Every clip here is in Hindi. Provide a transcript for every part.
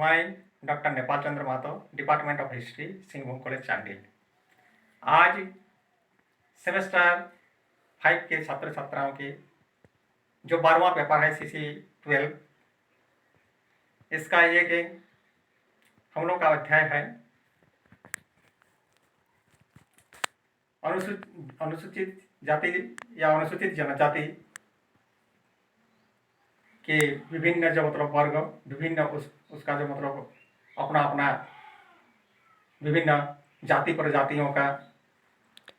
मैं doctor Nepal Chandra Mahato, department of history, Singhbhum college Chandil. आज सेमेस्टर 5 के छात्र छात्राओं के जो 12वां पेपर है CC12, इसका एक हम लोग का अध्याय है अनुसूचित जाति या अनुसूचित जनजाति के विभिन्न जो मतलब वर्ग, विभिन्न उसका जो मतलब अपना अपना विभिन्न जाति प्रजातियों का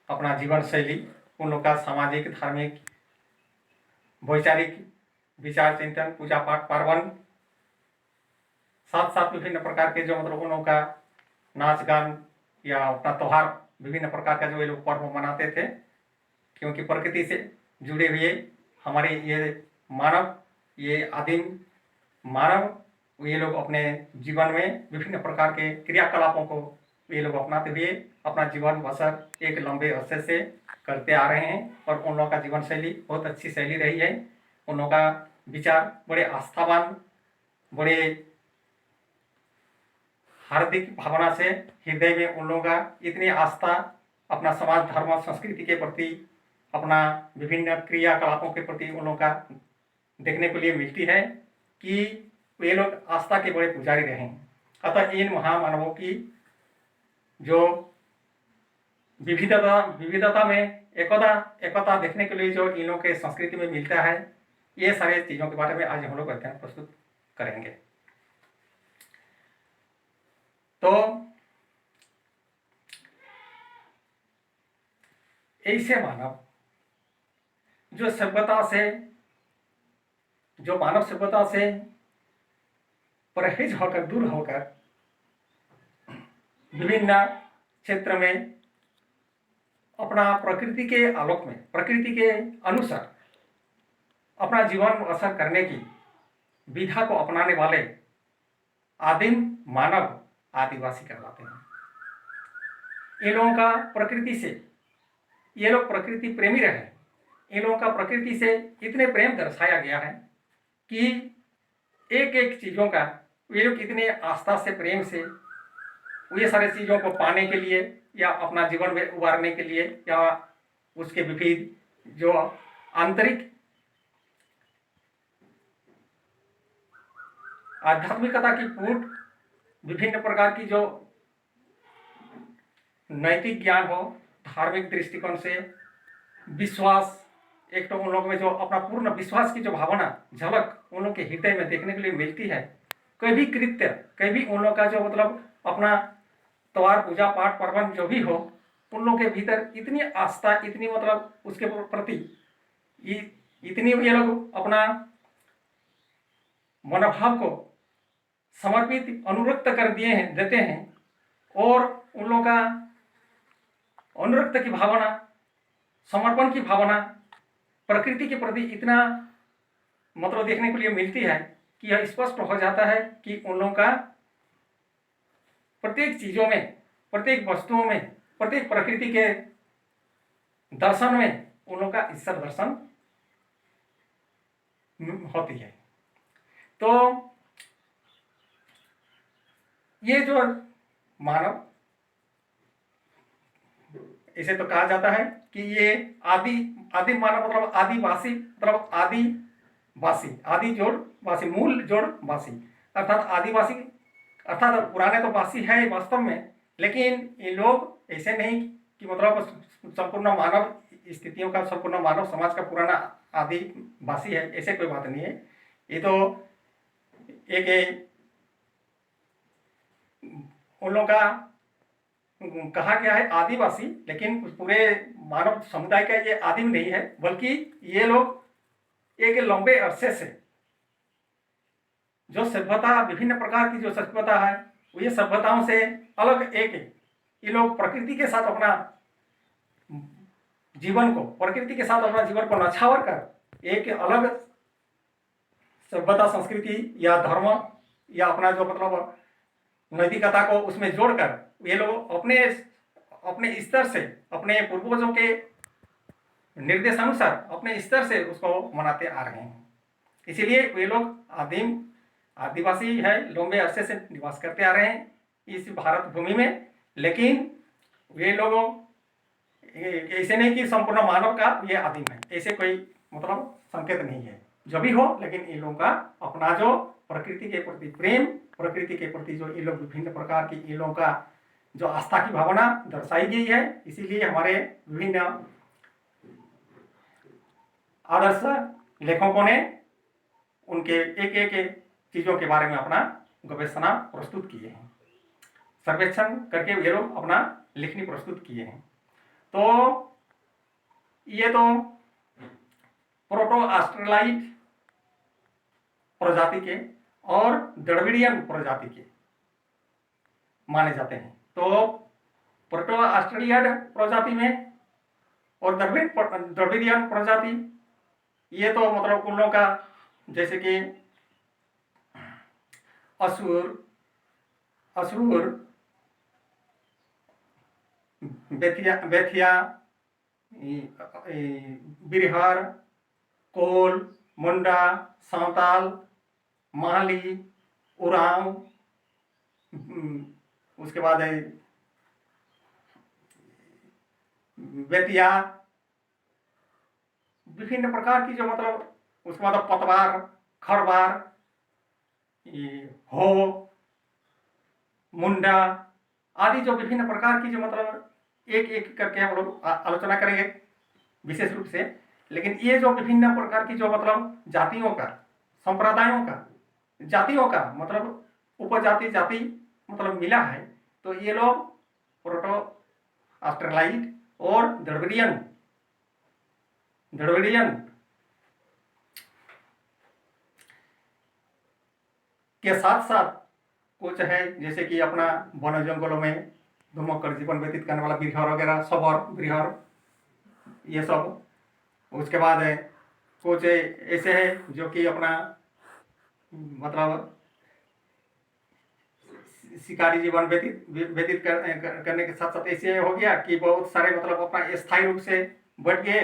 अपना जीवन शैली, उन लोग का सामाजिक, धार्मिक, वैचारिक विचार चिंतन, पूजा पाठ, पार्वण, साथ साथ विभिन्न प्रकार के जो मतलब उन लोगों का नाच गान या अपना त्यौहार, विभिन्न प्रकार का जो ये लोग पर्व मनाते थे, क्योंकि प्रकृति से जुड़े हुए हमारे ये मानव, ये आदिम मानव, ये लोग अपने जीवन में विभिन्न प्रकार के क्रियाकलापों को ये लोग अपनाते हुए अपना जीवन बसर एक लंबे अरसे से करते आ रहे हैं। और उन लोगों का जीवन शैली बहुत अच्छी शैली रही है। उन लोगों का विचार बड़े आस्थावान, बड़े हार्दिक भावना से हृदय में उन लोगों का इतनी आस्था अपना समाज, धर्म, संस्कृति के प्रति, अपना विभिन्न क्रियाकलापों के प्रति उन लोगों का देखने को लिए मिलती है कि ये लोग आस्था के बड़े पुजारी रहे हैं। अतः इन महामानवों की जो विविधता में एकता देखने के लिए जो इन लोगों के संस्कृति में मिलता है, ये सारे चीज़ों के बारे में आज हम लोग अध्ययन प्रस्तुत करेंगे। तो ऐसे मानव जो मानव सभ्यता से परहेज होकर, दूर होकर विभिन्न क्षेत्र में अपना प्रकृति के आलोक में, प्रकृति के अनुसार अपना जीवन बसर करने की विधा को अपनाने वाले आदिम मानव आदिवासी कहलाते हैं। इन लोगों का प्रकृति से, ये लोग प्रकृति प्रेमी रहे। इन लोगों का प्रकृति से इतने प्रेम दर्शाया गया है कि एक एक चीज़ों का ये लोग इतने आस्था से, प्रेम से ये सारे चीज़ों को पाने के लिए या अपना जीवन में उबारने के लिए या उसके विपरीत जो आंतरिक आध्यात्मिकता की फूट, विभिन्न प्रकार की जो नैतिक ज्ञान हो, धार्मिक दृष्टिकोण से विश्वास, एक तो उन लोगों में जो अपना पूर्ण विश्वास की जो भावना झलक उन लोगों के हृदय में देखने के लिए मिलती है। कोई भी कृत्य, कोई भी उन लोगों का जो मतलब अपना त्योहार, पूजा पाठ, पर्वण जो भी हो, उन लोगों के भीतर इतनी आस्था, इतनी मतलब उसके प्रति इतनी ये लोग अपना मनोभाव को समर्पित, अनुरक्त कर देते हैं। और उन लोगों का अनुरक्त की भावना, समर्पण की भावना प्रकृति के प्रति इतना मतलब देखने के लिए मिलती है कि यह स्पष्ट हो जाता है कि उन लोगों का प्रत्येक चीज़ों में, प्रत्येक वस्तुओं में, प्रत्येक प्रकृति के दर्शन में उन लोगों का ईश्वर दर्शन होती है। तो ये जो मानव, इसे तो कहा जाता है कि ये आदि मानव मतलब आदिवासी, मतलब आदि जोड़ वासी, मूल जोड़ वासी, अर्थात आदिवासी, अर्थात पुराने तो वासी है वास्तव में, लेकिन ये लोग ऐसे नहीं कि मतलब संपूर्ण मानव स्थितियों का, संपूर्ण मानव समाज का पुराना आदिवासी है, ऐसे कोई बात नहीं है। ये तो एक उन लोगों का कहा गया है आदिवासी, लेकिन पूरे मानव समुदाय का ये आदिम नहीं है, बल्कि ये लोग एक लंबे अरसे से जो सभ्यता, विभिन्न प्रकार की जो सभ्यता है, वो ये सभ्यताओं से अलग एक ये लोग प्रकृति के साथ अपना जीवन को, प्रकृति के साथ अपना जीवन को नछावर कर एक अलग सभ्यता, संस्कृति या धर्म या अपना जो मतलब नैतिकता को उसमें जोड़कर ये लोग अपने स्तर से, अपने पूर्वजों के निर्देशानुसार अपने स्तर से उसको मनाते आ रहे हैं। इसीलिए वे लोग आदिम आदिवासी है, लंबे अरसे से निवास करते आ रहे हैं इस भारत भूमि में। लेकिन वे लोगों ऐसे नहीं कि संपूर्ण मानव का ये आदिम है, ऐसे कोई मतलब संकेत नहीं है। जो भी हो, लेकिन इन लोगों का अपना जो प्रकृति के प्रति प्रेम, प्रकृति के प्रति जो इन लोग विभिन्न प्रकार की इन लोगों का जो आस्था की भावना दर्शाई गई है, इसीलिए हमारे विभिन्न आदर्श लेखकों ने उनके एक एक चीजों के बारे में अपना गवेषणा प्रस्तुत किए हैं, सर्वेक्षण करके ये लोग अपना लिखनी प्रस्तुत किए हैं। तो ये तो प्रोटो ऑस्ट्रेलाइड प्रजाति के और द्रविडियन प्रजाति के माने जाते हैं। तो प्रोटो ऑस्ट्रेलियड प्रजाति में और द्रविडियन प्रजाति, ये तो मतलब उन लोगों का जैसे कि असुर, बेथिया, बिरहर, कोल, मुंडा, सांताल, माली, उरांव, उसके बाद बेतिया, विभिन्न प्रकार की जो मतलब, उसके बाद पतवार, खरवार, हो, मुंडा आदि जो विभिन्न प्रकार की जो मतलब एक एक करके हम लोग आलोचना करेंगे विशेष रूप से। लेकिन ये जो विभिन्न प्रकार की जो मतलब जातियों का, संप्रदायों का, जातियों का मतलब उपजाति जाति मतलब मिला है, तो ये लोग प्रोटो ऑस्ट्रेलाइड और द्रविडियन के साथ साथ कुछ है जैसे कि अपना वन जंगलों में धुमक्कर जीवन व्यतीत करने वाला बिरहर वगैरह, सबर, बिरहर, ये सब। उसके बाद है कुछ ऐसे है जो कि अपना मतलब शिकारी जीवन व्यतीत करने के साथ साथ ऐसे हो गया कि बहुत सारे मतलब अपना स्थायी रूप से बढ़ गए।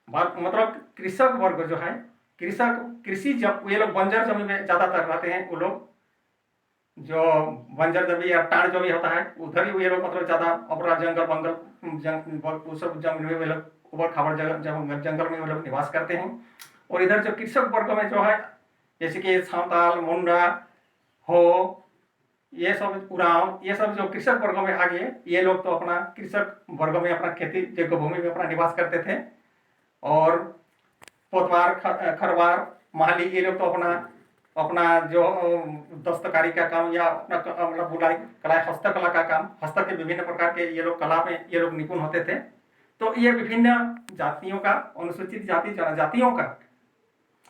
मतलब कृषक वर्ग जो है, कृषि जब ये लोग बंजर जमीन में ज्यादातर रहते हैं, वो लोग जो बंजर जमीन या टाड़ जो भी होता है उधर ही ये लोग मतलब ज्यादा अपना जंगल बंगल सब जमीन में वे लोग उबड़ खाबड़ जंगल में वो लोग निवास करते हैं। और इधर जो कृषक वर्ग में जो है जैसे कि सांताल, मुंडा, हो, ये सब उरांव, ये सब जो कृषक वर्गों में आ गए, ये लोग तो अपना कृषक वर्गों में अपना खेती जगह भूमि में अपना निवास करते थे। और पोतवार, खरवार, माली, ये लोग तो अपना जो दस्तकारी का काम या अपना मतलब बुनाई कला, हस्तकला का काम, हस्त के विभिन्न प्रकार के ये लोग कला में ये लोग निपुण होते थे। तो ये विभिन्न जातियों का, अनुसूचित जाति जनजातियों का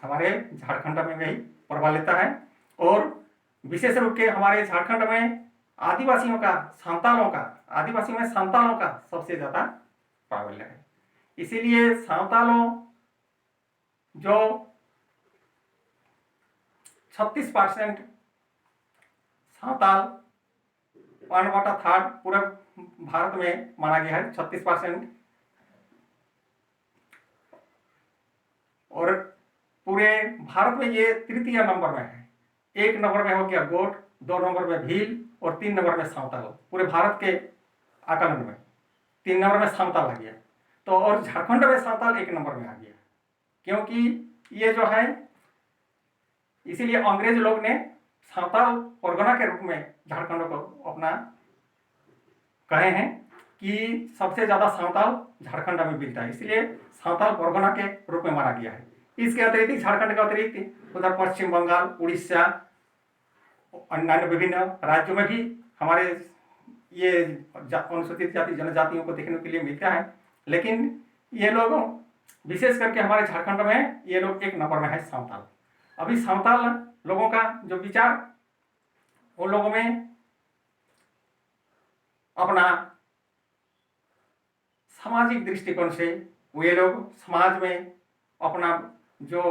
हमारे झारखंड में भी प्रभाव लेता है। और विशेष रूप के हमारे झारखंड में आदिवासियों का, आदिवासियों में सांतालों का सबसे ज्यादा प्राबल्य है। इसीलिए सांतालों जो 36% सांताल 1/3 पूरे भारत में माना गया है, 36%। और पूरे भारत में ये तृतीय नंबर में है। 1 नंबर में हो गया गोट, 2 नंबर में भील और 3 नंबर में सांताल। पूरे भारत के आकलन में 3 नंबर में सांताल आ गया। तो और झारखंड में सांताल 1 नंबर में आ गया, क्योंकि ये जो है, इसीलिए अंग्रेज लोग ने सांताल परगना के रूप में झारखंड को अपना कहे हैं कि सबसे ज्यादा सांताल झारखंड में मिलता है, इसलिए सांताल परगना के रूप में माना गया है। इसके अतिरिक्त झारखंड के अतिरिक्त उधर पश्चिम बंगाल, उड़ीसा, अन्य विभिन्न राज्यों में भी हमारे ये अनुसूचित जाति जनजातियों को देखने के लिए मिलता है। लेकिन ये लोग विशेष करके हमारे झारखंड में ये लोग 1 नंबर में है सांताल। अभी सांताल लोगों का जो विचार, उन लोगों में अपना सामाजिक दृष्टिकोण से वे लोग समाज में अपना जो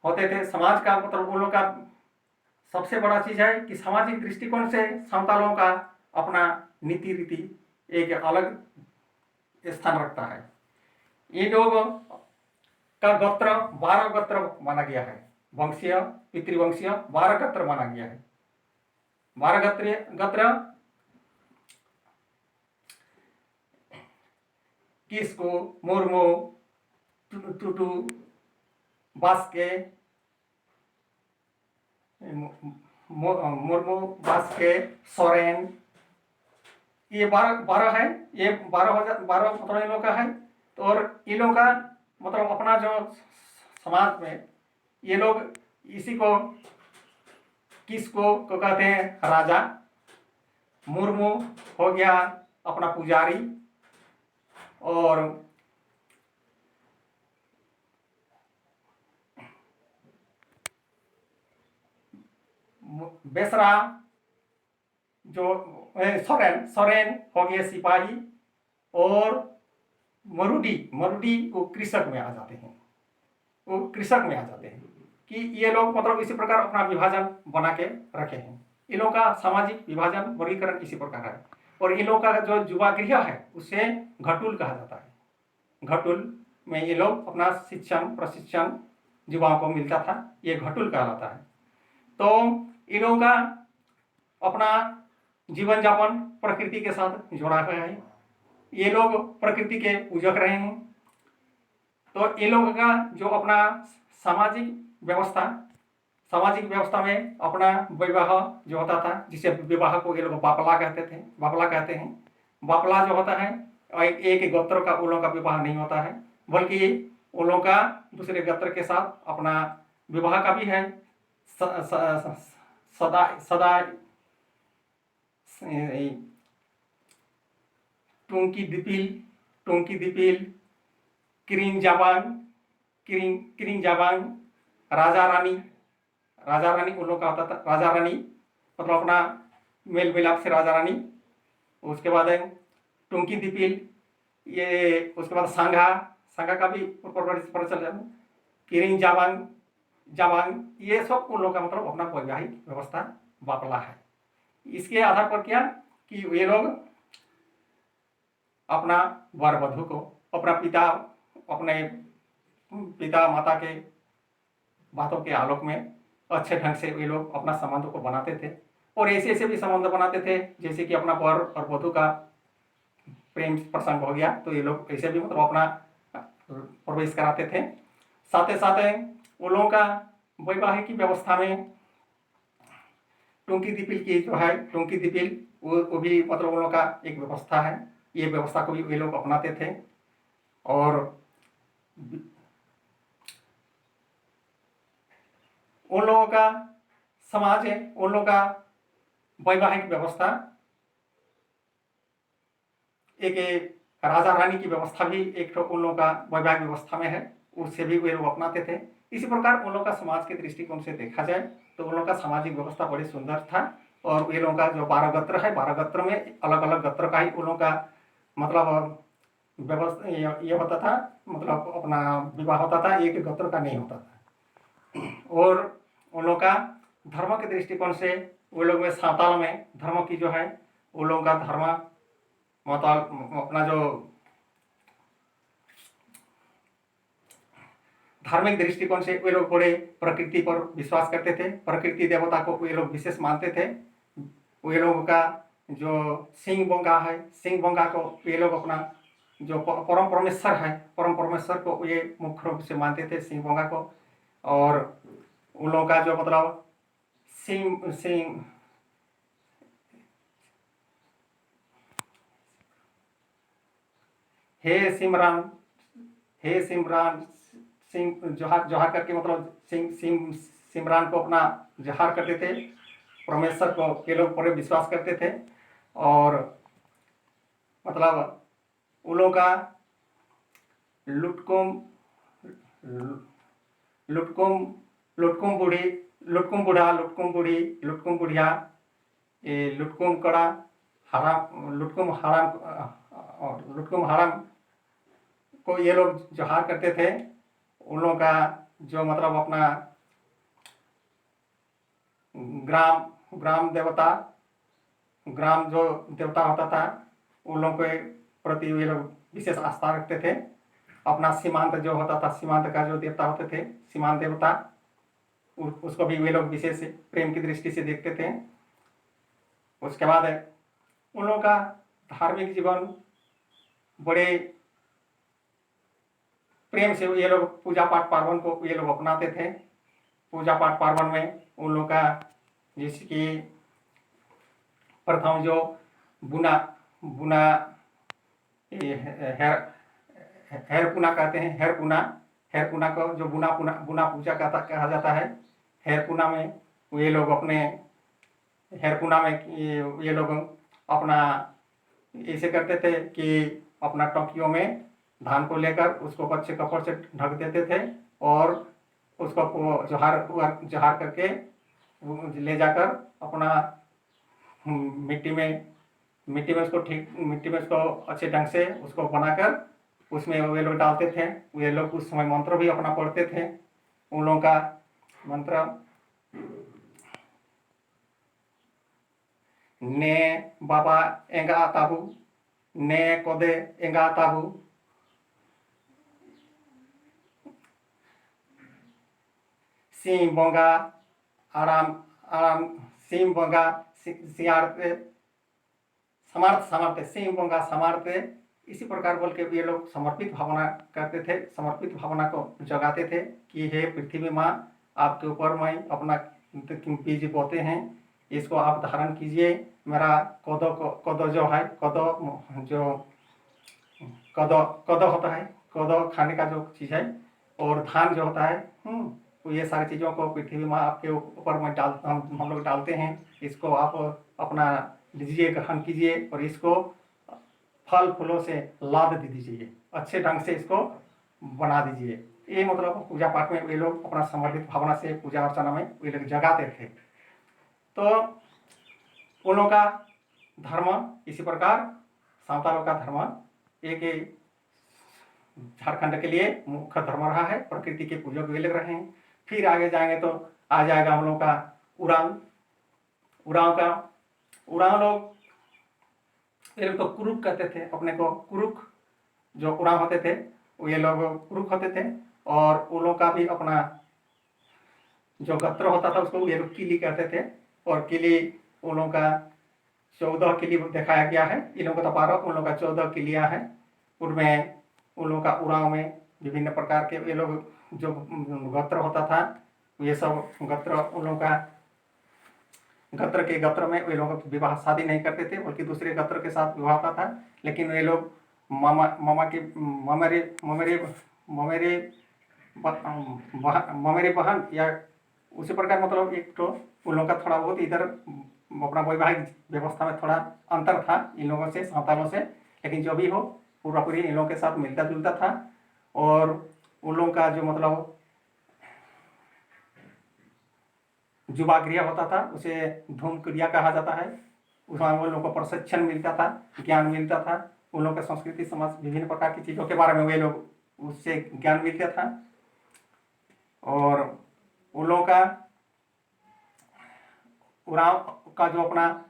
होते थे, समाज का मतलब उन लोगों का सबसे बड़ा चीज है कि सामाजिक दृष्टिकोण से सांतालों का अपना नीति रीति एक अलग स्थान रखता है। ये लोग का गोत्र 12 गोत्र माना गया है। वंशीय पितृवंशीय 12 गोत्र माना गया है। 12 गोत्र गोत्र किसको, मुर्मू, टुटू, बास्के, मुर्मू, बास्के, सोरेन, ये 12 है। ये 12 मतलब इन लोग का है। तो और इन लोग का मतलब अपना जो समाज में ये लोग इसी को किसको को कहते हैं राजा। मुर्मू हो गया अपना पुजारी, और बेसरा जो सोरेन, सोरेन हो गए सिपाही, और मरुडी वो कृषक में आ जाते हैं। वो कृषक में आ जाते हैं कि ये लोग मतलब इसी प्रकार अपना विभाजन बना के रखे हैं। इन लोगों का सामाजिक विभाजन वर्गीकरण इसी प्रकार है। और इन लोगों का जो युवा गृह है उसे घटुल कहा जाता है। घटुल में ये लोग अपना शिक्षण प्रशिक्षण युवाओं को मिलता था, ये घटुल कहलाता है। तो इन लोगों का अपना जीवन यापन प्रकृति के साथ जोड़ा हुआ है। ये लोग प्रकृति के पूजक रहे हैं। तो ये लोगों का जो अपना सामाजिक व्यवस्था में अपना विवाह जो होता था, जिसे विवाह को ये लोग बापला कहते थे, बापला कहते हैं। बापला जो होता है एक गोत्र का उन लोगों का विवाह नहीं होता है, बल्कि उन लोगों का दूसरे गोत्र के साथ अपना विवाह का भी है। सदा सदा टोंकी दिपिल, किरिंग जाबांग, राजा रानी उन लोग का होता था। राजा रानी मतलब अपना मेल मिलाप से राजा रानी। उसके बाद टोंकी दिपिल, ये उसके बाद सांगा का भी पर चल जाए। किरिंग जाबांग ये सब उन लोग का मतलब अपना वैवाहिक व्यवस्था बापला है। इसके आधार पर क्या कि ये लोग अपना वर वधु को अपने पिता माता के बातों के आलोक में अच्छे ढंग से ये लोग अपना संबंधों को बनाते थे। और ऐसे ऐसे भी संबंध बनाते थे जैसे कि अपना वर और वधु का प्रेम प्रसंग हो गया तो ये लोग ऐसे भी मतलब अपना प्रवेश कराते थे। साथ ही साथ उन लोगों का वैवाहिक व्यवस्था में टोंकी दिपिल की जो है टोंकी दिपिल वो भी मतलब उन लोगों का एक व्यवस्था है। ये व्यवस्था को भी वे लोग अपनाते थे। और उन लोगों का समाज है, उन लोगों का वैवाहिक व्यवस्था एक राजा रानी की व्यवस्था भी एक उन लोगों का वैवाहिक व्यवस्था में है, उससे भी वे लोग अपनाते थे। इसी प्रकार उन लोगों का समाज के दृष्टिकोण से देखा जाए तो उन लोगों का सामाजिक व्यवस्था बड़ी सुंदर था। और ये लोगों का जो 12 गोत्र है, 12 गोत्र में अलग अलग गोत्र का ही उन लोगों का मतलब व्यवस्था ये होता था, मतलब अपना विवाह होता था, एक गोत्र का नहीं होता था। और उन लोगों का धर्म के दृष्टिकोण से वो लोग में साँवताल में धर्म की जो है वो लोगों का धर्म मतलब अपना जो धार्मिक दृष्टिकोण से वे लोग बड़े प्रकृति पर विश्वास करते थे। प्रकृति देवता को वे लोग विशेष मानते थे। वे लोगों का जो सिंह बोंगा है, सिंह बोंगा को वे लोग अपना जो परम परमेश्वर है, परम परमेश्वर को ये मुख्य रूप से मानते थे, सिंह बोंगा को। और उन लोगों का जो मतलब सिंह हे सिमरान सिंह जोहार करके मतलब सिमरान को अपना जोहार करते थे। परमेश्वर को ये लोग बड़े विश्वास करते थे। और मतलब उन लोगों का लुटकुम बुढ़िया, ये लुटकुम हराम को ये लोग जोहार करते थे। उन लोगों का जो मतलब अपना ग्राम जो देवता होता था उन लोगों के प्रति वे लोग विशेष आस्था रखते थे। अपना सीमांत जो होता था, सीमांत का जो देवता होते थे, सीमांत देवता, उसको भी वे लोग विशेष प्रेम की दृष्टि से देखते थे। उसके बाद उन लोगों का धार्मिक जीवन बड़े प्रेम से ये लोग पूजा पाठ पार्वण को ये लोग अपनाते थे। पूजा पाठ पार्वण में उन लोगों का जैसे कि प्रथम जो बुना बुना हेर हेरपुना कहते हैं, हेरपुना को जो बुना पुना बुना पूजा कहा जाता है। हेरपुना में ये लोग अपने हेरपुना में ये लोग अपना ऐसे करते थे कि अपना टोकियों में धान को लेकर उसको अच्छे कपड़े से ढक देते थे और उसको जोहार करके ले जाकर अपना मिट्टी में उसको अच्छे ढंग से उसको बनाकर उसमें वे लोग डालते थे। वे लोग उस समय मंत्र भी अपना पढ़ते थे। उन लोगों का मंत्र ने बाबा एंगा ताबू, ने कोदे एंगा ताबू, सिंह बोंगा आराम आराम, सिंह बोंगा सियारते समर्थ समर्थ, सिंह बोंगा समर्थ। इसी प्रकार बोल के ये लोग समर्पित भावना करते थे, समर्पित भावना को जगाते थे कि हे पृथ्वी माँ, आपके ऊपर मैं अपना बीज बोते हैं, इसको आप धारण कीजिए। मेरा कोदो जो है, कोदो होता है, कोदो खाने का जो चीज़ है, और धान जो होता है, तो ये सारी चीज़ों को पृथ्वी माँ आपके ऊपर मैं हम लोग डालते हैं। इसको आप अपना लीजिए, ग्रहण कीजिए और इसको फल फूलों से लाद दीजिए, अच्छे ढंग से इसको बना दीजिए। ये मतलब पूजा पाठ में वे लोग अपना समर्पित भावना से पूजा अर्चना में वे लोग जगाते थे। तो उन लोगों का धर्म इसी प्रकार, सांतालों का धर्म एक झारखंड के लिए मुख्य धर्म रहा है, प्रकृति के पूजक वे लोग रहे हैं। फिर आगे जाएंगे तो आ जाएगा हम लोग का उरांव लोग, ये लोग तो कुरुक कहते थे अपने को, कुरुक जो उरांव होते थे ये लोग कुरुक होते थे। और उन लोग का भी अपना जो गत्र होता था उसको ये लोग किली कहते थे। और किली उन लोगों का 14 किली दिखाया गया है, इन लोगों का 12, उन लोगों का 14 किलियाँ हैं। उनमें उन लोगों का उरांव में विभिन्न प्रकार के ये लोग जो गत्र होता था, ये सब गत्र उन लोगों का गत्र में वे लोग विवाह शादी नहीं करते थे, बल्कि दूसरे गत्र के साथ विवाह होता था। लेकिन वे लोग ममेरे बहन या उसी प्रकार, मतलब एक तो उन लोगों का थोड़ा बहुत इधर अपना वैवाहिक व्यवस्था में थोड़ा अंतर था इन लोगों से, सांतालों से। लेकिन जो भी हो पूरा पूरी इन लोगों के साथ मिलता जुलता था। और उन लोगों का जो मतलब जुबा क्रिया होता था उसे धूम क्रिया कहा जाता है। उसमें उन लोगों को प्रशिक्षण मिलता था, ज्ञान मिलता था। उन लोगों के संस्कृति समाज विभिन्न प्रकार की चीज़ों के बारे में वे लोग उससे ज्ञान मिलता था। और उन लोगों का उरांव का जो अपना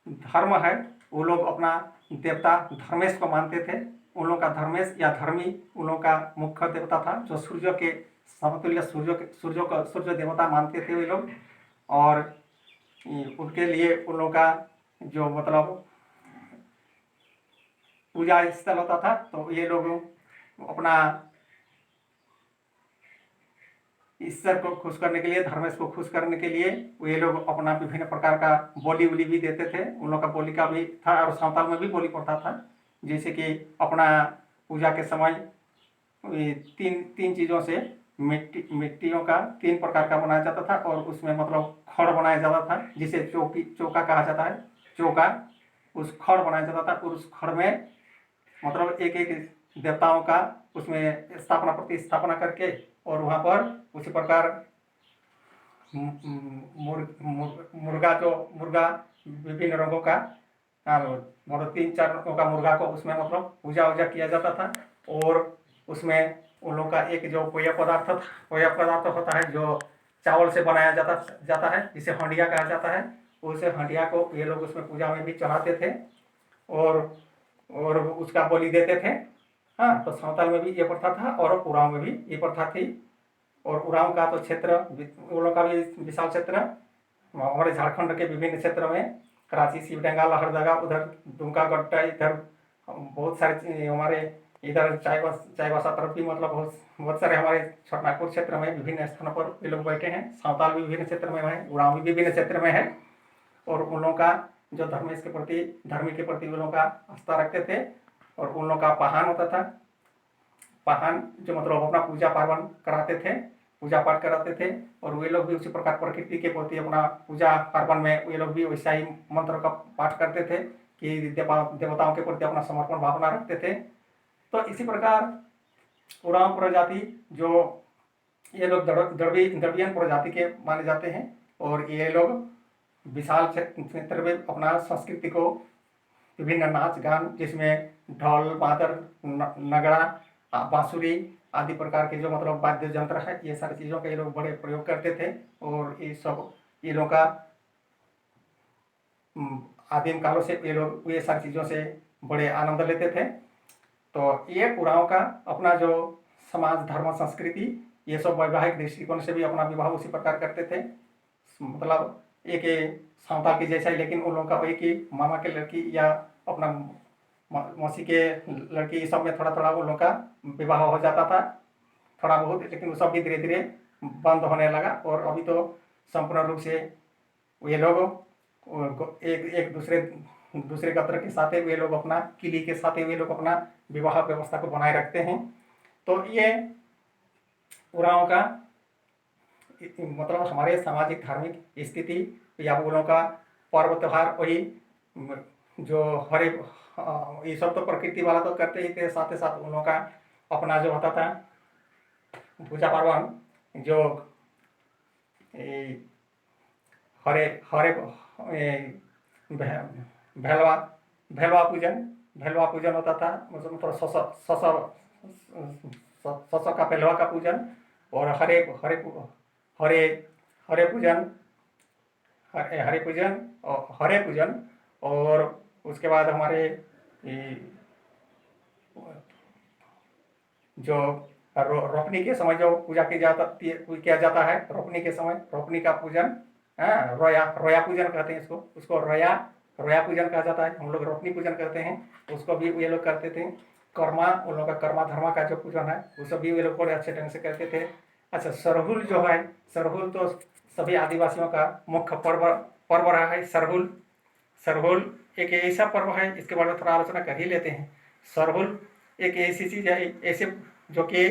धर्म है, वो लोग अपना देवता धर्मेश को मानते थे। उन लोगों का धर्मेश या धर्मी उन लोगों का मुख्य देवता था, जो सूर्य के समतुल्य सूर्य देवता मानते थे वे लोग। और उनके लिए उन लोगों का जो मतलब पूजा स्थल होता था, तो ये लोग अपना ईश्वर को खुश करने के लिए, धर्मेश को खुश करने के लिए वे लोग अपना विभिन्न प्रकार का बोली उली भी देते थे। उन लोग का बोली का भी था, और सांताल में भी बोली पड़ता था। जैसे कि अपना पूजा के समय तीन चीज़ों से मिट्टियों का 3 प्रकार का बनाया जाता था, और उसमें मतलब खड़ बनाया जाता था, जिसे चौका कहा जाता है। चौका, उस खड़ बनाया जाता था, और उस खड़ में मतलब एक एक देवताओं का उसमें प्रतिस्थापना करके, और वहाँ पर उसी प्रकार मुर्गा विभिन्न रंगों का, मतलब 3-4 रंगों का मुर्गा को उसमें मतलब पूजा किया जाता था। और उसमें उन लोगों का एक जो पेय पदार्थ होता है, जो चावल से बनाया जाता है, जिसे हंडिया कहा जाता है। उस हंडिया को ये लोग उसमें पूजा में भी चढ़ाते थे। और और उसका बलि देते थे। हाँ, तो साँवताल में भी ये प्रथा था और उरांव में भी ये प्रथा थी। और उरांव का तो क्षेत्र उन लोग का भी विशाल क्षेत्र हमारे झारखंड के विभिन्न क्षेत्रों में, कराची, शिवडंगा, लहरदगा, उधर दुमका, गट्टा, इधर बहुत सारे हमारे इधर चाईबासा तरफ भी मतलब बहुत सारे हमारे छोटनागपुर क्षेत्र में विभिन्न स्थानों पर ये लोग बैठे हैं। साँवताल भी विभिन्न क्षेत्र में है, उरांव भी विभिन्न क्षेत्र में है। और उन लोगों का जो धर्मेश के प्रति, धर्मी के प्रति उन लोगों का आस्था रखते थे। और उन लोगों का पाहन होता था। पाहन जो मतलब अपना पूजा पार्वण कराते थे, पूजा पाठ कराते थे। और वे लोग भी उसी प्रकार प्रकृति के प्रति अपना पूजा पार्वण में वे लोग भी वैसा ही मंत्र का पाठ करते थे कि देवताओं के प्रति अपना समर्पण भावना रखते थे। तो इसी प्रकार उरांव प्रजाति जो ये लोग द्रविड़ियन प्रजाति के माने जाते हैं। और ये लोग विशाल क्षेत्र में अपना संस्कृति को विभिन्न नाच गान, जिसमें ढोल, मादर, नगड़ा, बांसुरी आदि प्रकार के जो मतलब वाद्य यंत्र है, ये सारी चीज़ों का ये लोग बड़े प्रयोग करते थे। और ये लोग का आदिम कालों से ये लोग ये सारी चीज़ों से बड़े आनंद लेते थे। तो ये उरांव का अपना जो समाज, धर्म, संस्कृति, ये सब वैवाहिक दृष्टिकोण से भी अपना विवाह उसी प्रकार करते थे। मतलब एक साँवताल की जैसा ही, लेकिन उन लोगों का एक ही मामा के लड़की या अपना मौसी के लड़की, ये सब में थोड़ा थोड़ा उन लोगों का विवाह हो जाता था थोड़ा बहुत। लेकिन वो सब भी धीरे धीरे बंद होने लगा। और अभी तो संपूर्ण रूप से ये लोग एक दूसरे गोत्र के साथ वे लोग अपना किली के साथ वे लोग अपना विवाह व्यवस्था को बनाए रखते हैं। तो ये उरांव का मतलब हमारे सामाजिक धार्मिक स्थिति या वो लोगों का पर्व त्यौहार, वही जो हरे ये सब तो प्रकृति वाला तो करते ही थे, साथ ही साथ उन लोगों का अपना जो होता था पूजा पार्वण, जो हरे हरे भेलवा पूजन होता था। मतलब सस का भेलवा का पूजन, और हरे पूजन, हरे पूजन। और उसके बाद हमारे जो रोपनी के समय जो पूजा किया जाता है, रोपनी के समय रोपनी का पूजन, रोया पूजन कहते हैं उसको रोया पूजन कहा जाता है। हम लोग रोपनी पूजन करते हैं, उसको भी ये लोग करते थे। कर्मा, उन लोगों का कर्मा धर्मा का जो पूजन है वो सब भी ये लोग बड़े अच्छे ढंग से करते थे। अच्छा, सरहुल जो है, सरहुल तो सभी आदिवासियों का मुख्य पर्व रहा है। सरहुल एक ऐसा पर्व है, इसके बारे में थोड़ा आलोचना कर ही लेते हैं। सरहुल एक ऐसी चीज़ है, ऐसे जो कि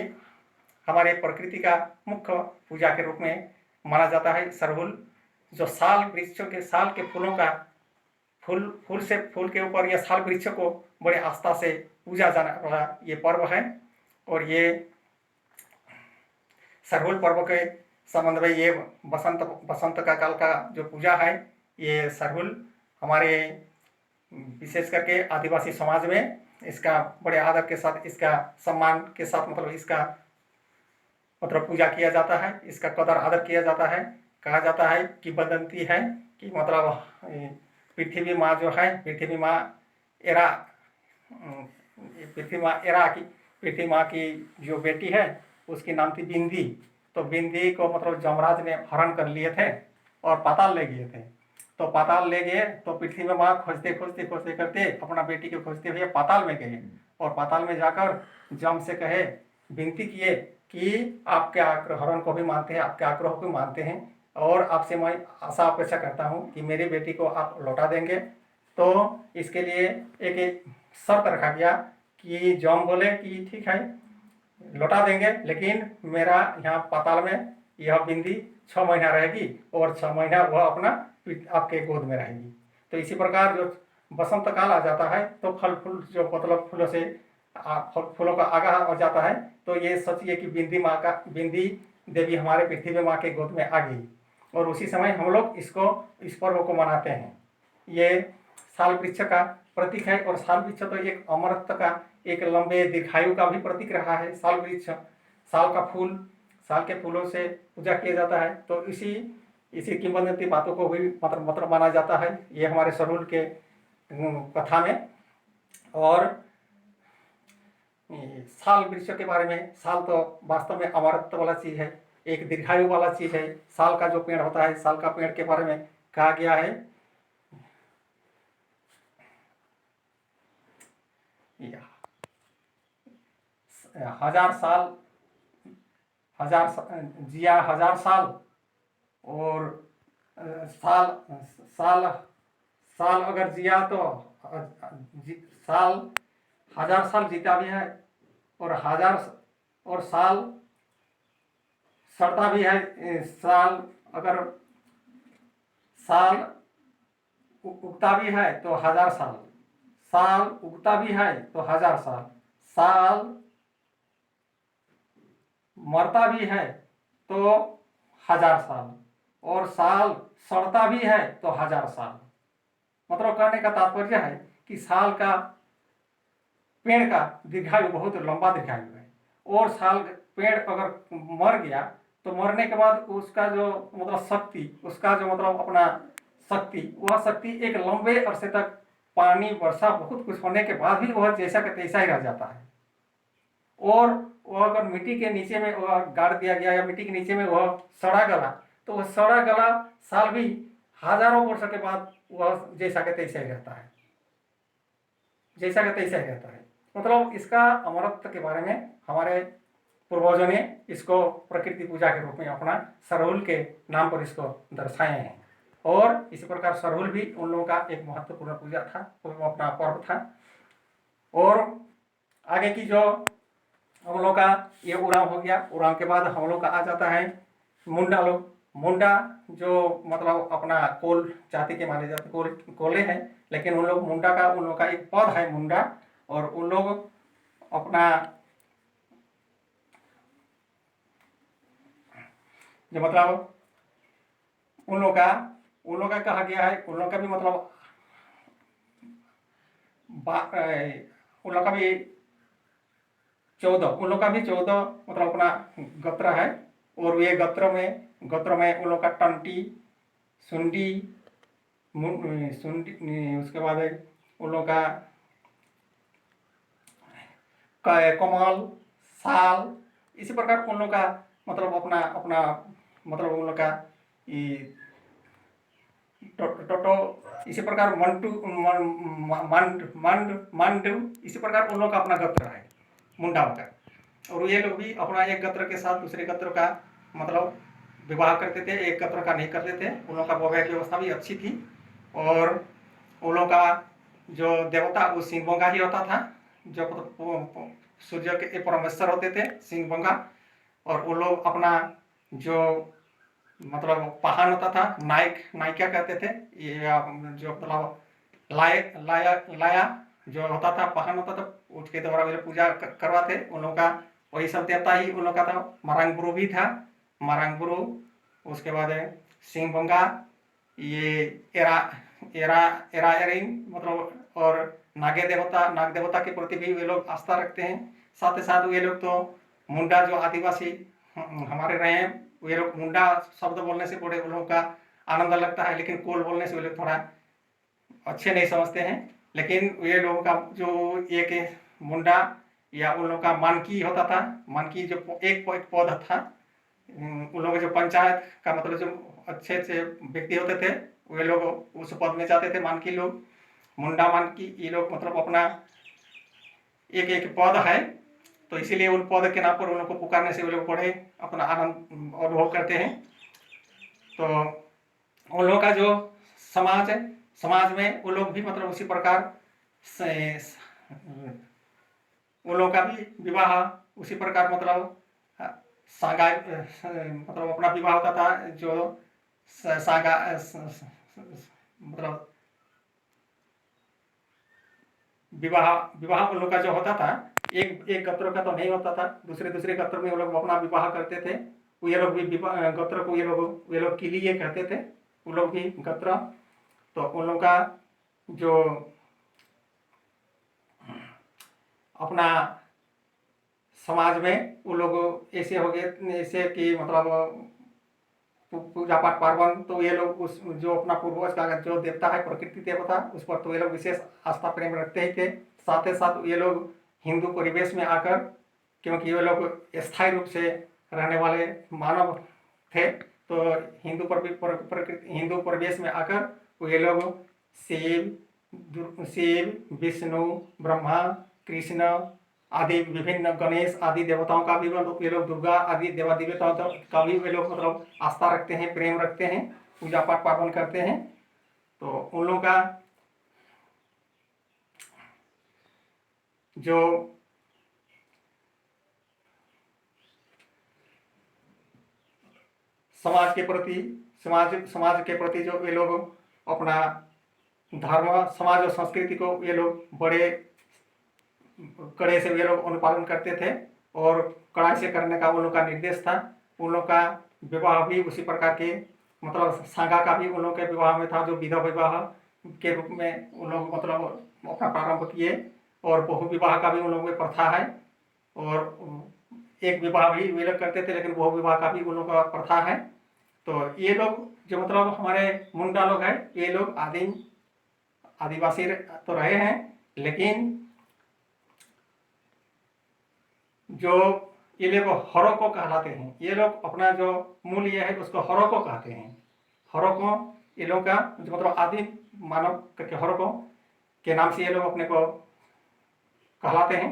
हमारे प्रकृति का मुख्य पूजा के रूप में माना जाता है। सरहुल जो साल वृक्षों के, साल के फूलों का फूल के ऊपर या साल वृक्ष को बड़े आस्था से पूजा जाने वाला ये पर्व है। और ये सरहुल पर्व के संबंध में ये बसंत का काल का जो पूजा है, ये सरहुल हमारे विशेष करके आदिवासी समाज में इसका बड़े आदर के साथ, इसका सम्मान के साथ, मतलब इसका मतलब पूजा किया जाता है, इसका कदर आदर किया जाता है। कहा जाता है कि बदंती है कि मतलब पृथ्वी माँ जो है, पृथ्वी माँ की जो बेटी है उसकी नाम थी बिंदी। तो बिंदी को मतलब जमराज ने हरण कर लिए थे और पाताल ले गए थे। तो पाताल ले गए तो पृथ्वी में माँ खोजते करते अपना बेटी को खोजते हुए पाताल में गए। और पाताल में जाकर जम से कहे, विनती किए कि आपके हरण को भी मानते हैं, आपके आग्रह को मानते हैं, और आपसे मैं आशा अपेक्षा करता हूँ कि मेरी बेटी को आप लौटा देंगे। तो इसके लिए एक शर्त रखा गया कि जम बोले कि ठीक है लौटा देंगे, लेकिन मेरा यहाँ पाताल में यह बिंदी 6 महीना रहेगी और 6 महीना वह अपना आपके गोद में रहेगी। तो इसी प्रकार जो बसंत काल आ जाता है तो फल फूल जो मतलब फूलों का आगाह हो जाता है। तो ये सोचिए कि बिंदी देवी हमारे पृथ्वी माँ के गोद में आ गई। और उसी समय हम लोग इस पर्व को मनाते हैं। ये साल वृक्ष का प्रतीक है, और साल वृक्ष तो एक अमरत्व का, एक लंबे दीर्घायु का भी प्रतीक रहा है। साल वृक्ष, साल का फूल, साल के फूलों से पूजा किया जाता है। तो इसी किंवदंती बातों को भी मतलब माना जाता है ये हमारे सरहुल के कथा में। और साल वृक्ष के बारे में, साल तो वास्तव में अमरत्व वाला चीज है, एक दीर्घायु वाला चीज है। साल का जो पेड़ होता है, साल का पेड़ के बारे में कहा गया है हजार साल, जिया 1000 साल। और साल साल साल अगर जिया तो साल 1000 साल जीता भी है, और साल सड़ता भी है। साल अगर साल उगता भी है तो 1000 साल, साल उगता भी है तो 1000 साल, साल मरता भी है तो 1000 साल, और साल सड़ता भी है तो 1000 साल। मतलब कहने का तात्पर्य है कि साल का पेड़ का दीर्घायु बहुत लंबा दीर्घायु है। और साल पेड़ अगर मर गया तो मरने के बाद उसका जो मतलब शक्ति, उसका जो मतलब अपना शक्ति, वह शक्ति एक लंबे अरसे तक पानी वर्षा बहुत कुछ होने के बाद भी वह जैसा का तैसा ही रह जाता है। और वह अगर मिट्टी के नीचे में वह गाड़ दिया गया या मिट्टी के नीचे में वह सड़ा गला, तो वह सड़ा गला साल भी हजारों वर्ष के बाद वह जैसा का तैसा ही रहता है, जैसा का तैसा ही रहता है। मतलब इसका अमरत्व के बारे में हमारे पूर्वजों ने इसको प्रकृति पूजा के रूप में अपना सरहुल के नाम पर इसको दर्शाए हैं। और इसी प्रकार सरहुल भी उन लोगों का एक महत्वपूर्ण पूजा था, अपना पर्व था। और आगे की जो हम लोग का ये उरांव हो गया, उरांव के बाद हम लोग का आ जाता है मुंडा लोग। मुंडा जो मतलब अपना कोल जाति के माने जाते कोले हैं, लेकिन उन लोग मुंडा का, उन लोग का एक पद है मुंडा। और उन लोग अपना जो मतलब उन लोग का कहा गया है, उन लोग का भी मतलब उन लोग का भी 14, उन लोग का भी 14 मतलब अपना गोत्र है। और ये गोत्र में उन लोग का टंटी, सुंडी, उसके बाद उन लोग का कमल, साल, इसी प्रकार उन लोग का मतलब अपना अपना मतलब उन लोग का टोटो, इसी प्रकार मंटू, मंड, इसी प्रकार उन लोग का अपना गोत्र है मुंडाओं का। और ये लोग भी अपना एक गोत्र के साथ दूसरे गोत्र का मतलब विवाह करते थे, एक गोत्र का नहीं करते थे। उन लोग का वैवाहिक व्यवस्था भी अच्छी थी। और उन लोग का जो देवता वो सिंहबोंगा ही होता था, जो सूर्य के परमेश्वर होते थे सिंहबोंगा। और वो लोग अपना जो मतलब पहान होता था, नायिका कहते थे, ये जो मतलब लाया जो होता था, पहान होता था, उसके द्वारा वे पूजा करवाते उन लोगों का। वही सब देवता ही उन लोग का था। मरांगबुरु भी था, मरांगबुरु, उसके बाद सिंहबोंगा, ये एरायरिंग मतलब, और नाग देवता के प्रति भी वे लोग आस्था रखते हैं। साथ ही साथ वे लोग तो मुंडा जो आदिवासी हमारे रहे हैं, वे लोग मुंडा शब्द बोलने से बड़े उन लोगों का आनंद लगता है, लेकिन कोल बोलने से वे लोग थोड़ा अच्छे नहीं समझते हैं। लेकिन वे लोगों का जो एक मुंडा या उन लोगों का मानकी होता था, मानकी जो एक पद था, उन लोग जो पंचायत का मतलब जो अच्छे अच्छे व्यक्ति होते थे, वे लोग उस पद में जाते थे, मानकी लोग, मुंडा मानकी, ये लोग मतलब अपना एक एक पद है, तो इसीलिए उन पद के नाम पर उन लोग को पुकारने से वे लोग बड़े अपना आनंद अनुभव करते हैं। तो उन लोगों का जो समाज है, समाज में वो लोग भी मतलब उसी प्रकार से उन लोगों का भी विवाह उसी प्रकार मतलब सांगा मतलब अपना विवाह होता था, जो सांगा मतलब विवाह उन लोग का जो होता था, एक गोत्र का तो नहीं होता था, दूसरे गोत्र में वो लोग अपना विवाह करते थे। ये लोग भी गोत्र को ये लोग के लिए कहते थे, वो लोग भी गोत्र। तो उन लोग का जो अपना समाज में वो लोग ऐसे हो गए, ऐसे कि मतलब पूजा पाठ पार्वण, तो ये लोग उस जो अपना पूर्वज का जो देवता है प्रकृति देवता, उस पर तो ये लोग विशेष आस्था प्रेम रखते ही थे। साथ ही साथ ये लोग हिंदू परिवेश में आकर, क्योंकि ये लोग स्थायी रूप से रहने वाले मानव थे, तो हिंदू परिवेश में आकर ये लोग शिव विष्णु ब्रह्मा कृष्ण आदि विभिन्न गणेश आदि देवताओं का भी ये लोग दुर्गा आदि देवा देवताओं का भी ये लोग मतलब आस्था रखते हैं, प्रेम रखते हैं, पूजा पाठ पार्वण करते हैं। तो उन लोगों का जो समाज के प्रति जो ये लोग अपना धर्म समाज और संस्कृति को ये लोग बड़े कड़े से ये लोग अनुपालन करते थे और कड़ाई से करने का उन लोग का निर्देश था। उन लोग का विवाह भी उसी प्रकार के मतलब सांगा का भी उन लोग के विवाह में था, जो विधवा विवाह के रूप में उन लोग मतलब अपना प्रारंभ किए। और बहु विवाह का भी उन लोगों में प्रथा है, और एक विवाह भी वे लोग करते थे, लेकिन बहु विवाह का भी उन लोगों का प्रथा है। तो ये लोग जो मतलब हमारे मुंडा लोग हैं, ये लोग आदिवासी तो रहे हैं, लेकिन जो ये लोग हरो को कहलाते हैं, ये लोग अपना जो मूल ये है उसको हरो को कहते हैं। हरो को ये लोग का जो मतलब आदि मानव करके हरो को के नाम से ये लोग अपने को कहलाते हैं।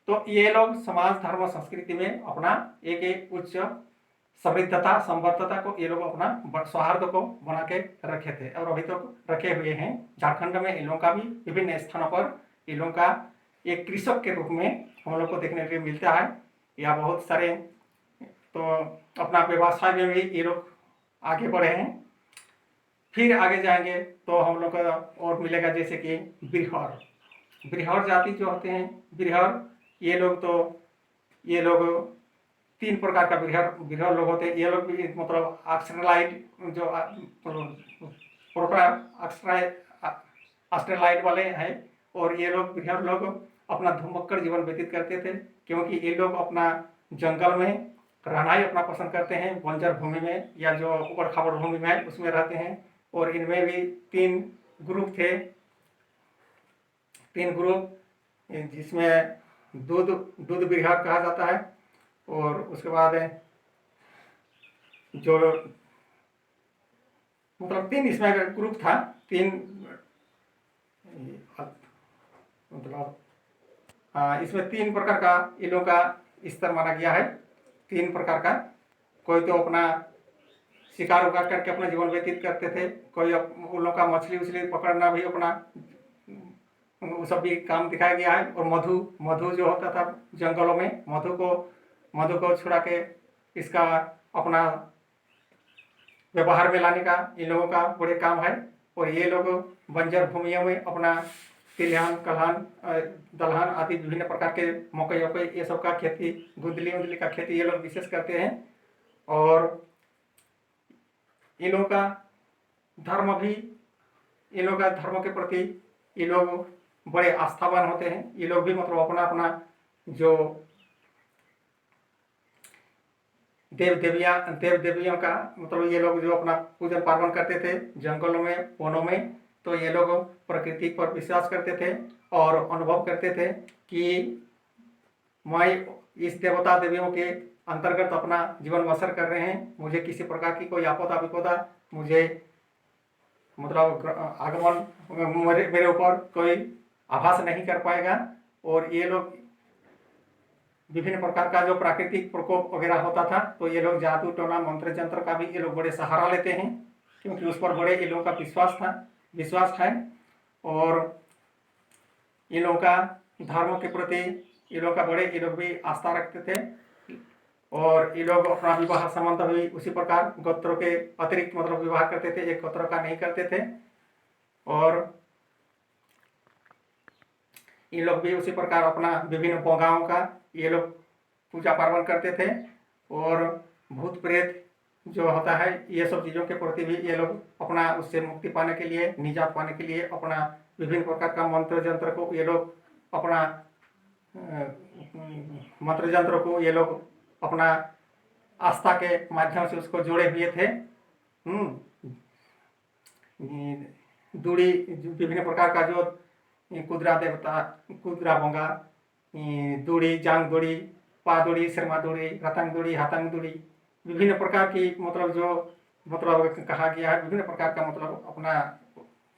तो ये लोग समाज धर्म संस्कृति में अपना एक उच्च समृद्धता संवर्धता को ये लोग अपना सौहार्द को बना के रखे थे और अभी तक रखे हुए हैं। झारखंड में इन लोगों का भी विभिन्न स्थानों पर इन लोगों का एक कृषक के रूप में हम लोग को देखने के लिए मिलता है, या बहुत सारे तो अपना व्यवसाय में भी ये लोग आगे बढ़े हैं। फिर आगे जाएंगे तो हम लोग को और मिलेगा जैसे कि बिरहर जाति जो होते हैं, बिरहर ये लोग 3 प्रकार का बिरहर लोग होते हैं। ये लोग भी मतलब ऑस्ट्रेलाइट जो ऑस्ट्रेलाइट वाले हैं, और ये लोग बिरहर लोग अपना धुमक्कड़ जीवन व्यतीत करते थे, क्योंकि ये लोग अपना जंगल में रहना ही अपना पसंद करते हैं, बंजर भूमि में या जो ऊबड़ खाबड़ भूमि में उसमें रहते हैं। और इनमें भी 3 ग्रुप थे, 3 ग्रुप, जिसमें दूध बिरहर कहा जाता है, और उसके बाद जो मतलब 3 इसमें ग्रुप था, 3 मतलब इसमें 3 प्रकार का इन लोगों का स्तर माना गया है। 3 प्रकार का, कोई तो अपना शिकार उकार करके अपना जीवन व्यतीत करते थे, कोई उन लोगों का मछली उछली पकड़ना भी अपना वो सब भी काम दिखाया गया है। और मधु जो होता था जंगलों में, मधु को छुड़ा के इसका अपना व्यवहार में लाने का इन लोगों का बड़े काम है। और ये लोग बंजर भूमियों में अपना तिलहन कलहन दलहन आदि विभिन्न प्रकार के मकई ये सब का खेती, गुंदली का खेती ये लोग विशेष करते हैं। और इन लोगों का धर्म भी, इन लोगों का धर्म के प्रति ये लोग बड़े आस्थावान होते हैं। ये लोग भी मतलब अपना जो देव देवियों का मतलब ये लोग जो अपना पूजन पार्वण करते थे जंगलों में वनों में, तो ये लोग प्रकृति पर विश्वास करते थे और अनुभव करते थे कि मैं इस देवता देवियों के अंतर्गत अपना जीवन बसर कर रहे हैं, मुझे किसी प्रकार की कोई आपदा विपदा मुझे मतलब आगमन मेरे ऊपर कोई आभास नहीं कर पाएगा। और ये लोग विभिन्न प्रकार का जो प्राकृतिक प्रकोप वगैरह होता था, तो ये लोग जादू टोना मंत्र जंत्र का भी ये लोग बड़े सहारा लेते हैं, क्योंकि उस पर बड़े ये लोगों का विश्वास है। और ये लोगों का धर्मों के प्रति ये लोग का बड़े ये लोग भी आस्था रखते थे। और ये लोग अपना विवाह संबंध भी उसी प्रकार गोत्रों के अतिरिक्त मतलब विवाह करते थे, एक गोत्रों का नहीं करते थे। और ये लोग भी उसी प्रकार अपना विभिन्न गाँवों का ये लोग पूजा पार्वण करते थे। और भूत प्रेत जो होता है ये सब चीज़ों के प्रति भी ये लोग अपना उससे मुक्ति पाने के लिए, निजात पाने के लिए अपना विभिन्न प्रकार का मंत्र जंत्र को ये लोग अपना मंत्र जंत्र को ये लोग अपना आस्था के माध्यम से उसको जोड़े हुए थे। दूड़ी विभिन्न प्रकार का जो कुदरा देवता, कुदरा बोंगा, दुड़ी, जांग दुड़ी, पा दुड़ी, शर्मा दुड़ी, रतंग दुड़ी, हतंग दुड़ी, विभिन्न प्रकार की मतलब जो मतलब कहा गया है, विभिन्न प्रकार का मतलब अपना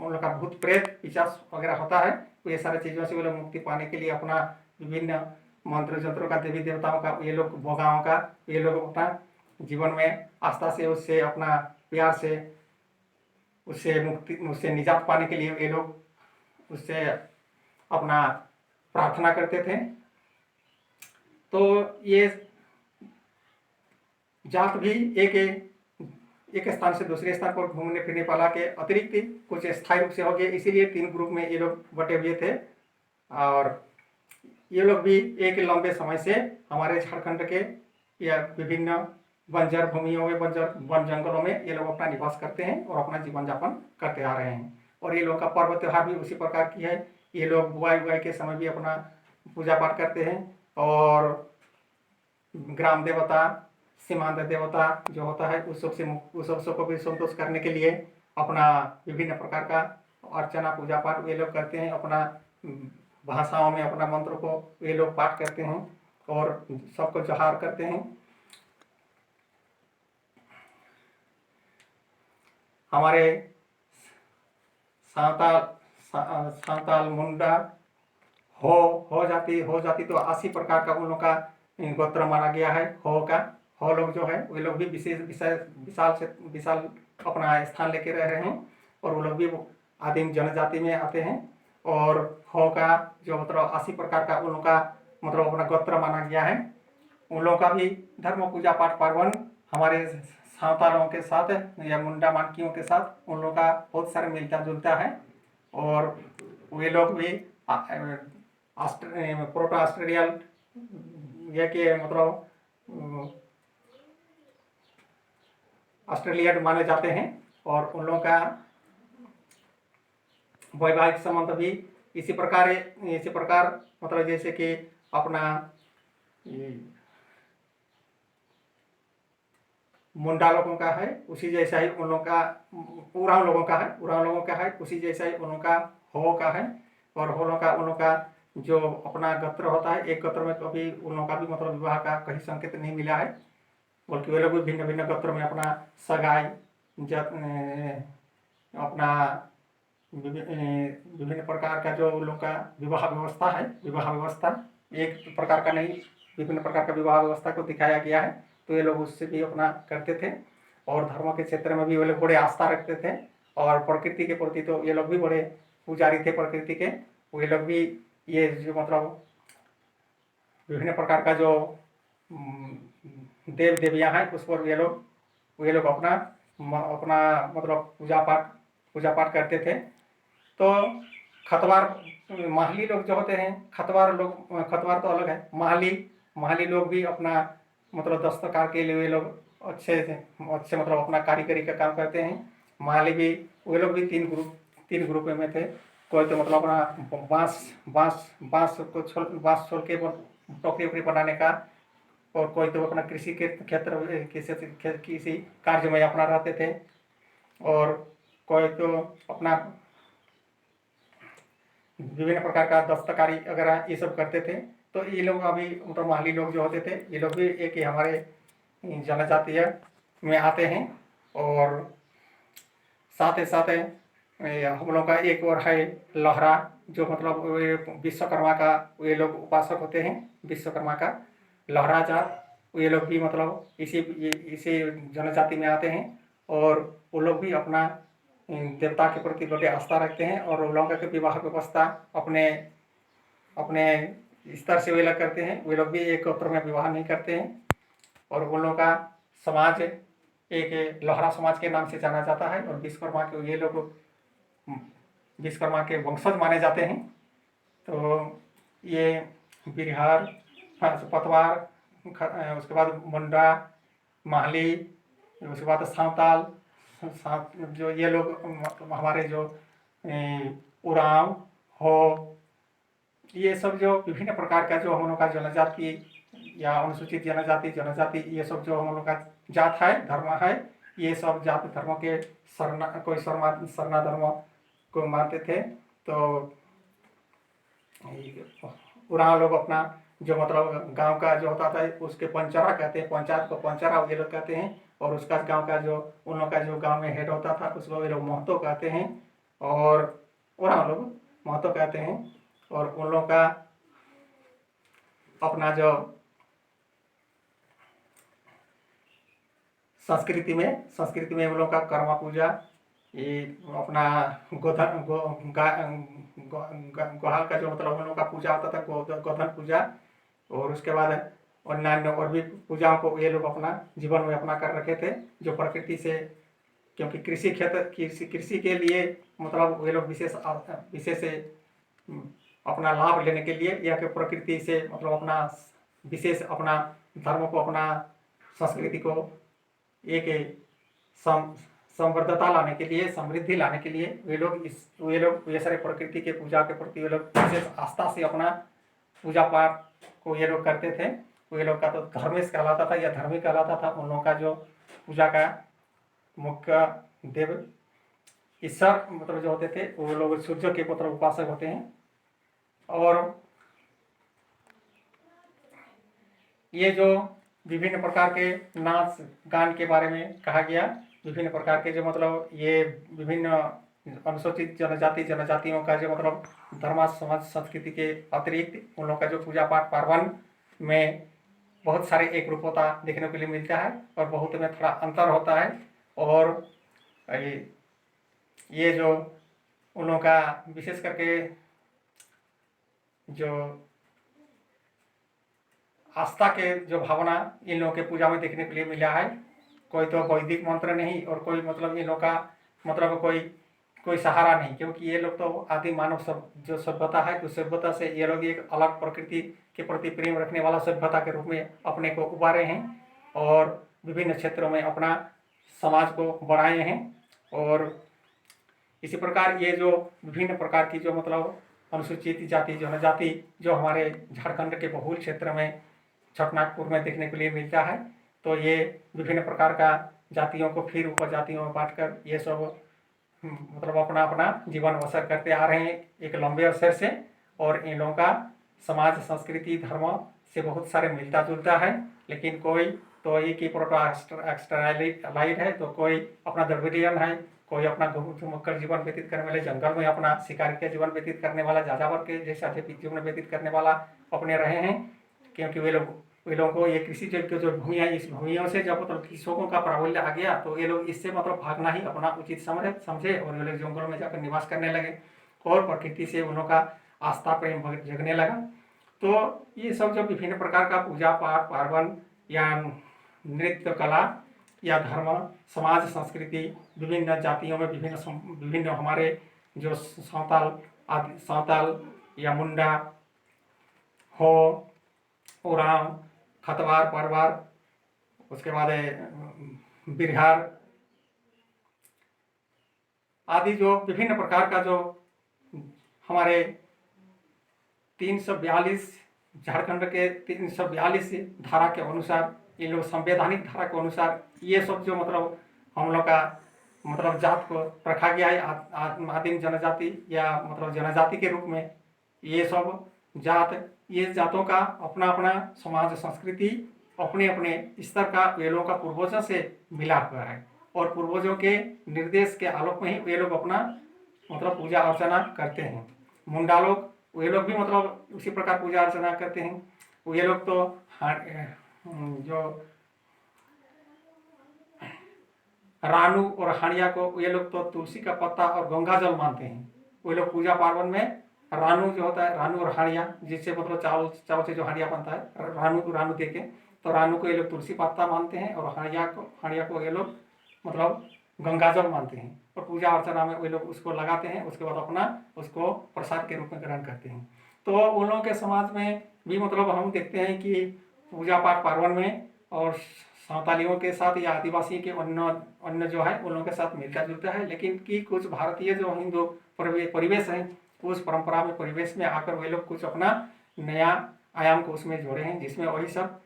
उन लोग का भूत प्रेत पिशाच वगैरह होता है। तो ये सारी चीज़ों से वो लोग मुक्ति पाने के लिए अपना विभिन्न मंत्र जंत्रों का, देवी देवताओं का, ये लोग भोगाओं का, ये लोग अपना जीवन में आस्था से, उससे अपना प्यार से, उससे मुक्ति, उससे निजात पाने के लिए ये लोग उससे अपना प्रार्थना करते थे। तो ये जात भी एक स्थान से दूसरे स्थान पर घूमने फिरने वाला के अतिरिक्त कुछ स्थायी रूप से हो गए, इसीलिए 3 ग्रुप में ये लोग बटे हुए थे। और ये लोग भी एक लंबे समय से हमारे झारखंड के या विभिन्न बंजर भूमियों में, बंजर वन जंगलों में ये लोग अपना निवास करते हैं और अपना जीवन यापन करते आ रहे हैं। और ये लोग का पर्व त्योहार भी उसी प्रकार की है। ये लोग बुआई उगाई के समय भी अपना पूजा पाठ करते हैं और ग्राम देवता, सीमांत देवता जो होता है उस सब को भी संतोष करने के लिए अपना विभिन्न प्रकार का अर्चना पूजा पाठ ये लोग करते हैं। अपना भाषाओं में अपना मंत्र को ये लोग पाठ करते हैं और सबको जोहार करते हैं। हमारे सांताल मुंडा हो जाती तो 80 प्रकार का उन लोग का गोत्र माना गया है। हो लोग जो है वे लोग भी विशाल अपना स्थान लेके रह रहे हैं और वो लोग भी आदिम जनजाति में आते हैं। और हो का जो मतलब 80 प्रकार का उन लोग का मतलब अपना गोत्र माना गया है। उन लोगों का भी धर्म पूजा पाठ पार्वण हमारे सांतालों के साथ या मुंडा मानकियों के साथ उन लोगों का बहुत सारे मिलता जुलता है। और वे लोग भी प्रोटो ऑस्ट्रेलियल ये के मतलब ऑस्ट्रेलियन माने जाते हैं। और उन लोगों का वैवाहिक संबंध भी इसी प्रकार मतलब जैसे कि अपना मुंडा लोगों का है उसी जैसा ही उन लोगों का उरांव लोगों का है उसी जैसा ही उन लोगों का हो का है। और हो लोगों का उन लोगों का जो अपना गोत्र होता है, एक गोत्र में कभी उन लोगों का भी मतलब विवाह का कहीं संकेत नहीं मिला है, बल्कि वे लोग भी भिन्न भिन्न गोत्रों में अपना सगाई अपना विभिन्न प्रकार का जो उन लोग का विवाह व्यवस्था एक प्रकार का नहीं, विभिन्न प्रकार का विवाह व्यवस्था को दिखाया गया है। तो ये लोग उससे भी अपना करते थे और धर्मों के क्षेत्र में भी वो लोग बड़े आस्था रखते थे। और प्रकृति के प्रति तो ये लोग भी बड़े पुजारी थे प्रकृति के। वे लोग भी ये जो मतलब विभिन्न प्रकार का जो देव देवियाँ हैं उस पर ये लोग अपना मतलब पूजा पाठ करते थे। तो खतवार माहली लोग जो होते हैं, खतवार तो अलग है। माहली लोग भी अपना मतलब दस्तकार के लिए वे लोग अच्छे मतलब अपना कारीगरी का काम करते हैं। माहली भी वे लोग भी तीन ग्रुप में थे। कोई तो मतलब अपना बांस छोड़ के टोकरी वोकरी बनाने का, और कोई तो अपना कृषि के क्षेत्र किसी कार्य में अपना रहते थे, और कोई तो अपना विभिन्न प्रकार का दस्तकारी वगैरह ये सब करते थे। तो ये लोग अभी मतलब माहली लोग जो होते थे ये लोग भी एक ही हमारे जनजातीय में आते हैं। और साथ ही साथ हम लोग का एक और है लहरा, जो मतलब विश्वकर्मा का ये लोग उपासक होते हैं। विश्वकर्मा का लहरा जात ये लोग भी मतलब इसी जनजाति में आते हैं। और वो लोग भी अपना देवता के प्रति बड़े आस्था रखते हैं। और उन लोगों की विवाह व्यवस्था अपने स्तर से वे लोग करते हैं। वे लोग भी एक गोत्र में विवाह नहीं करते हैं। और उन लोगों का समाज एक लोहरा समाज के नाम से जाना जाता है। और विश्वकर्मा के ये लोग विश्वकर्मा के वंशज माने जाते हैं। तो ये बिहार, पतवार, उसके बाद मुंडा, माहली, उसके बाद सांताल, जो ये लोग हमारे जो उरांव हो, ये सब जो विभिन्न प्रकार का जो हम लोग का जनजाति या अनुसूचित जनजाति ये सब जो हम लोग का जात है, धर्म है, ये सब जाति धर्मों के सरना धर्म को मानते थे। तो उराव लोग अपना जो मतलब गांव का जो होता था उसके पंचारा कहते हैं, पंचायत को पंचारा ये लोग कहते हैं। और उसका गांव का जो उन लोग का जो गांव में हेड होता था उसको ये लोग महतो कहते हैं। और उराव लोग महतो कहते हैं। और उन लोग का अपना जो संस्कृति में उन लोग का कर्मा पूजा, ये अपना गोधन गोहाल का जो मतलब उन लोग का पूजा होता था, गोधन पूजा। और उसके बाद अन्य और भी पूजाओं को ये लोग अपना जीवन में अपना कर रखे थे, जो प्रकृति से, क्योंकि कृषि के लिए मतलब ये लोग विशेष अपना लाभ लेने के लिए या कि प्रकृति से मतलब अपना विशेष अपना धर्म को, अपना संस्कृति को एक संवर्धता लाने के लिए, समृद्धि लाने के लिए वे लोग ये सारे प्रकृति के पूजा के प्रति वे लोग विशेष आस्था से अपना पूजा पाठ को ये लोग करते थे। वे लोग का तो धर्मेश कहलाता था या धर्मी कहलाता था। उन लोगों का जो पूजा का मुख्य देव ईश्वर मतलब जो होते थे वो लोग सूर्य के मतलब उपासक होते हैं। और ये जो विभिन्न प्रकार के नाच गान के बारे में कहा गया, विभिन्न प्रकार के जो मतलब ये विभिन्न अनुसूचित जनजातियों का जो मतलब धर्म समाज संस्कृति के अतिरिक्त उन लोगों का जो पूजा पाठ पार्वण में बहुत सारे एक रूपता देखने के लिए मिलता है और बहुत में थोड़ा अंतर होता है। और ये जो उन लोगों का विशेष करके जो आस्था के जो भावना इन लोगों के पूजा में देखने के लिए मिला है। कोई तो वैदिक मंत्र नहीं और कोई मतलब इन लोगों का मतलब कोई सहारा नहीं, क्योंकि ये लोग तो आदि मानव सब जो सभ्यता है उस सभ्यता से ये लोग एक अलग प्रकृति के प्रति प्रेम रखने वाला सभ्यता के रूप में अपने को उभारे हैं और विभिन्न क्षेत्रों में अपना समाज को बढ़ाए हैं। और इसी प्रकार ये जो विभिन्न प्रकार की जो मतलब अनुसूचित जाति जनजाति जो हमारे झारखंड के बहुल क्षेत्र में छोटनागपुर में देखने के लिए मिलता है, तो ये विभिन्न प्रकार का जातियों को फिर उपजातियों में बांटकर ये सब मतलब अपना अपना जीवन बसर करते आ रहे हैं एक लंबे अवसर से। और इन लोगों का समाज संस्कृति धर्म से बहुत सारे मिलता जुलता है, लेकिन कोई तो एक ही प्रोटो एक्स्ट्रालाइट है, तो कोई अपना द्रविडियन है, कोई अपना घूमकर जीवन व्यतीत करने वाले जंगल में अपना शिकारी के जीवन व्यतीत करने वाला जाजावर के जैसा जीवन व्यतीत करने वाला अपने रहे हैं। क्योंकि वे लोगों को ये कृषि जो भूमि है, इस भूमियों से जब मतलब कृषकों का प्राबल्य आ गया तो ये लोग इससे मतलब भागना ही अपना उचित समझे और ये लोग जंगलों में जाकर निवास करने लगे और प्रकृति से उन लोगों का आस्था प्रेम जगने लगा। तो ये सब जो विभिन्न प्रकार का पूजा पाठ पार्वण या नृत्य कला या धर्म समाज संस्कृति विभिन्न जातियों में विभिन्न हमारे जो साँवताल या मुंडा हो, उरांव, खतवार, परवार, उसके बाद बिरहार आदि जो विभिन्न प्रकार का जो हमारे 342 झारखंड के 342 धारा के अनुसार ये लोग संवैधानिक धारा के अनुसार ये सब जो मतलब हम लोग का मतलब जात को रखा गया है आदिम जनजाति या मतलब जनजाति के रूप में। ये सब ये जातों का अपना अपना समाज संस्कृति अपने अपने स्तर का ये लोगों का पूर्वजों से मिला हुआ है और पूर्वजों के निर्देश के आलोक में ही ये लोग अपना मतलब पूजा अर्चना करते हैं। मुंडा लोग वे लोग भी मतलब उसी प्रकार पूजा अर्चना करते हैं। ये लोग तो जो रानू और हानिया को ये लोग तो तुलसी का पत्ता और गंगा जल मानते हैं। वे लोग पूजा पार्वण में रानू जो होता है, रानू और हानिया जिससे मतलब चावल से जो हानिया बनता है, रानू दे के, तो रानू को ये लोग तुलसी पत्ता मानते हैं और हानिया को ये लोग मतलब गंगा जल मानते हैं और पूजा अर्चना में वे लोग उसको लगाते हैं। उसके बाद अपना उसको प्रसाद के रूप में ग्रहण करते हैं। तो उन लोगों के समाज में भी मतलब हम देखते हैं कि पूजा पाठ पार्वण में और साँवतालियों के साथ या आदिवासी के अन्य जो है उन लोगों के साथ मिलता जुलता है, लेकिन कि कुछ भारतीय जो हिंदू परिवेश है उस परंपरा में परिवेश में आकर वे लोग कुछ अपना नया आयाम को उसमें जोड़े हैं, जिसमें वही सब